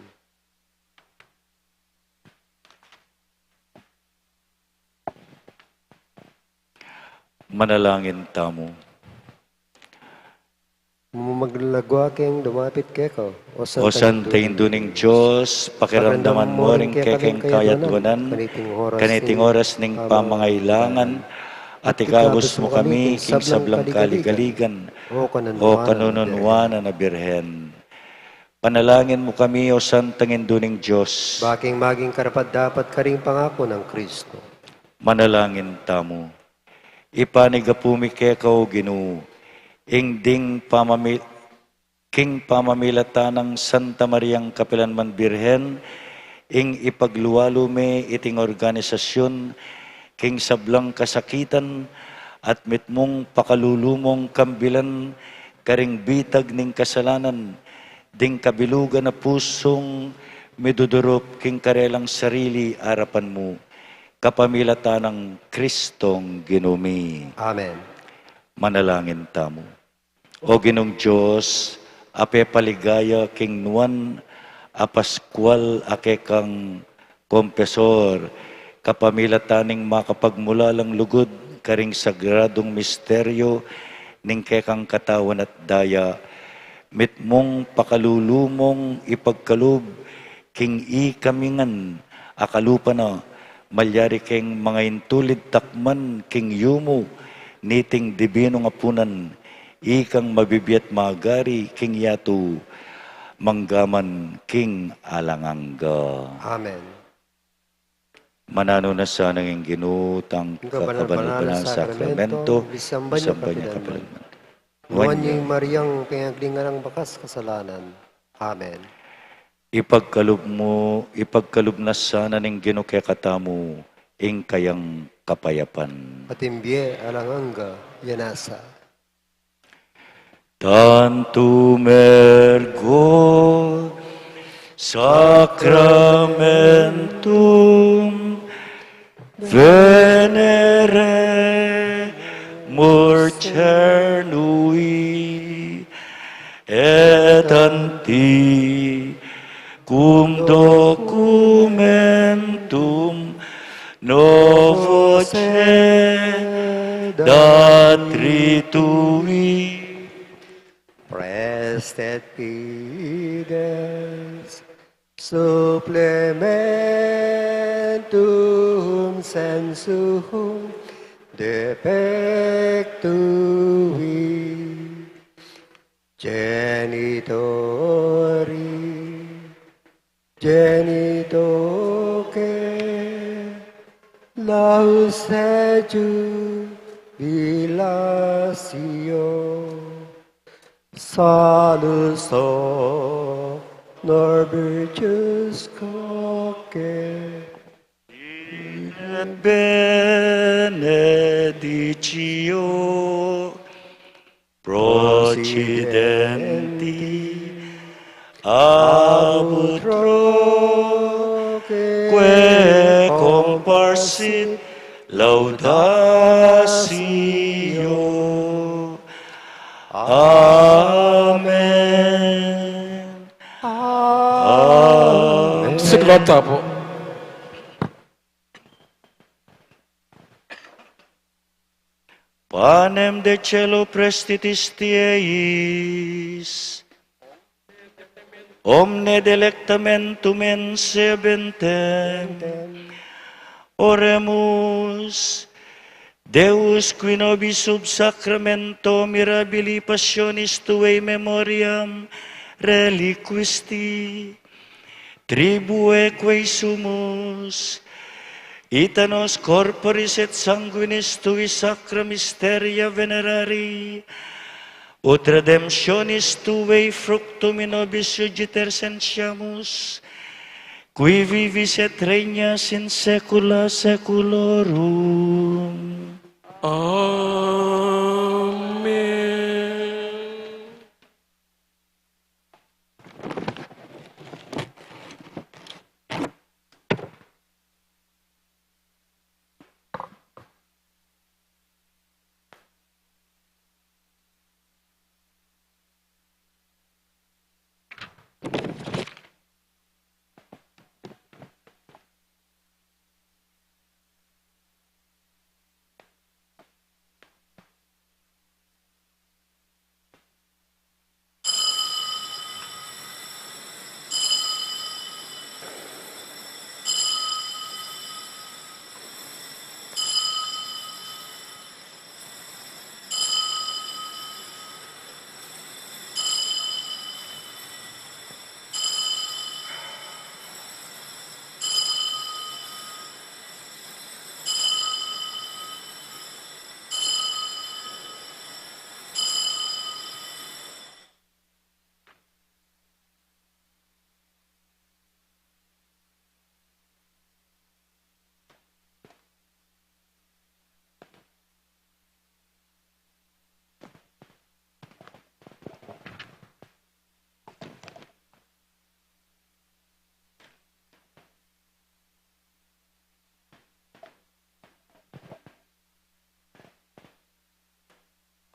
Manalangin tamo. Maglagwa keng dumapit keko. O santayin duning Diyos, pakiramdaman mo ring kekeng kayatwanan, kaniting oras ning pamangailangan, at ikagos mo kami king sablang kaligaligan, o kanununwanan na Birhen. Panalangin mo kami, o santangin duning Diyos. Baking maging karapat dapat karing pangako ng Kristo. Manalangin tamo. Ipanigapumi kekaw, Ginoo, ingding king pamamilata ng Santa Mariang Kapilanman Birhen, ing ipagluwalume iting organisasyon, king sablang kasakitan, at mitmong pakalulumong kambilan, karing bitag ning kasalanan, ding kabilugan na pusong midudurop king karelang sarili arapan mo, kapamilata ng Kristong Ginumi. Amen. Manalangin tamo. O Ginong Diyos, ape paligaya king nuan, apaskwal ake kang kompesor, kapamilataning makapagmula lang lugod, karing sagradong misteryo, ning kekang katawan at daya, mitmong pakalulumong ipagkalub, king ikamingan, akalupa na, malyari keng mga intulid takman, king yumo, niting dibino nga punan, ikang mabibiyat magari, king yatu, manggaman, king alangangga. Amen. Manano na sa nanging ginutang kabanal-banal sakramento, Bisamba niya kapilanman. Nuwan Nuwan niya Mariang pinaglingan ng bakas kasalanan. Amen. ipagkalub na sana ning ginukekatamu, ing kayang kapayapan. Patimbye alanganga yanasa. Tantum ergo sacramentum venere cernui et anti cum documentum novo datritui. Prestet fides supplementum sensum defectui genitoque laus jubilatio salus honor virtus coque Et benedictio procidenti ab que comparsit laudatio. Amen. Amen. Siklata po. Panem de celo prestitis Tieis, omne delectamentum ensebentem, oremus, Deus qui nobis sub sacramento mirabili passionis Tuae memoriam reliquisti, tribue quae sumus, ita nos corporis et sanguinis Tui sacra mysteria venerari, ut redemptionis Tuae fructum in nobis iugiter sentiamus, qui vivis et regnas in saecula saeculorum. Amen.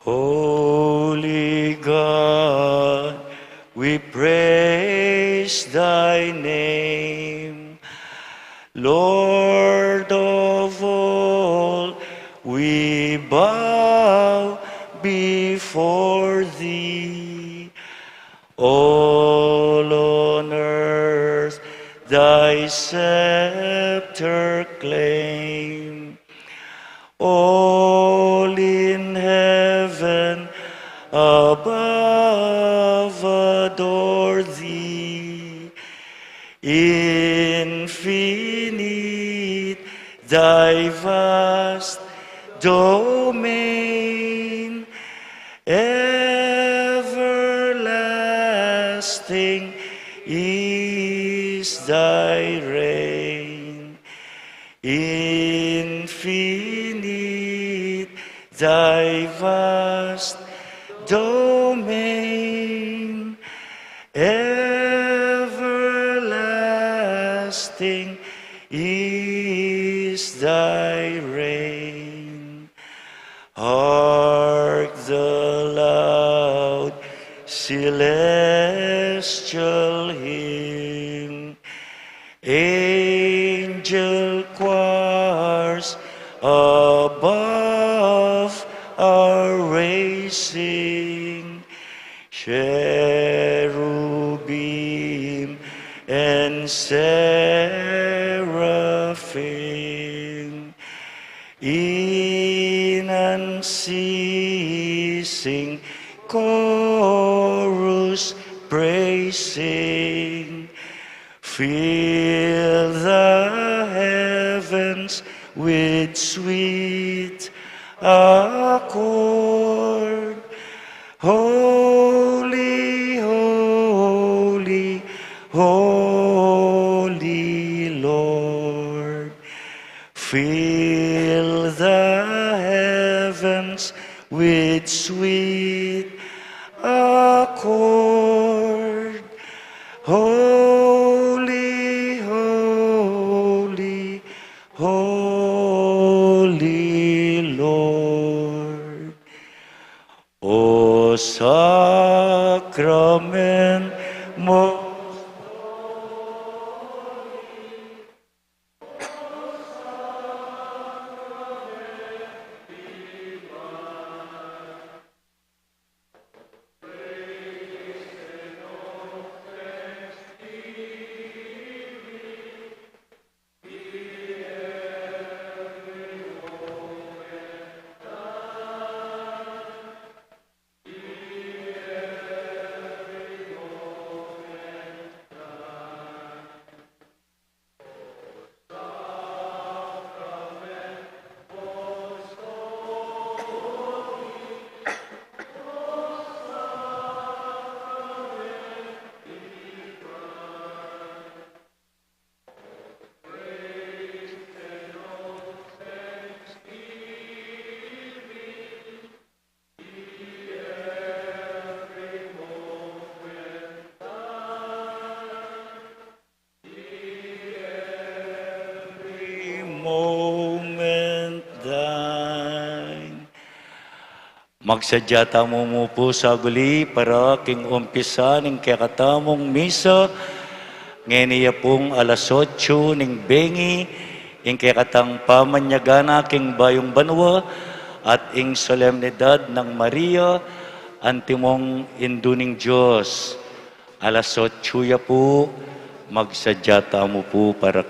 Holy God, we praise Thy name. Lord of all, we bow before Thee. All on earth Thy scepter claim. All in heaven above adore Thee. Infinite Thy vast domain, everlasting is Thy reign. Infinite Thy vast domain, everlasting is Thy reign. Hark the loud celestial hymn, angel choirs above are raising, cherubim and seraphim, in unceasing chorus praising, fill the heavens with sweet accord. Holy, holy, holy Lord, fill the heavens with sweet accord. Holy, holy, holy Lord. O sacrament most Magsadyata mo po sa guli para king umpisa ning kakatamong misa. Ngeniya pong alas 8 ning bengi, ing kakatang pamanyagana king bayong banwa, at ing solemnidad ng Maria, antimong induning Diyos. Alas 8 ya po, magsadyata mo po para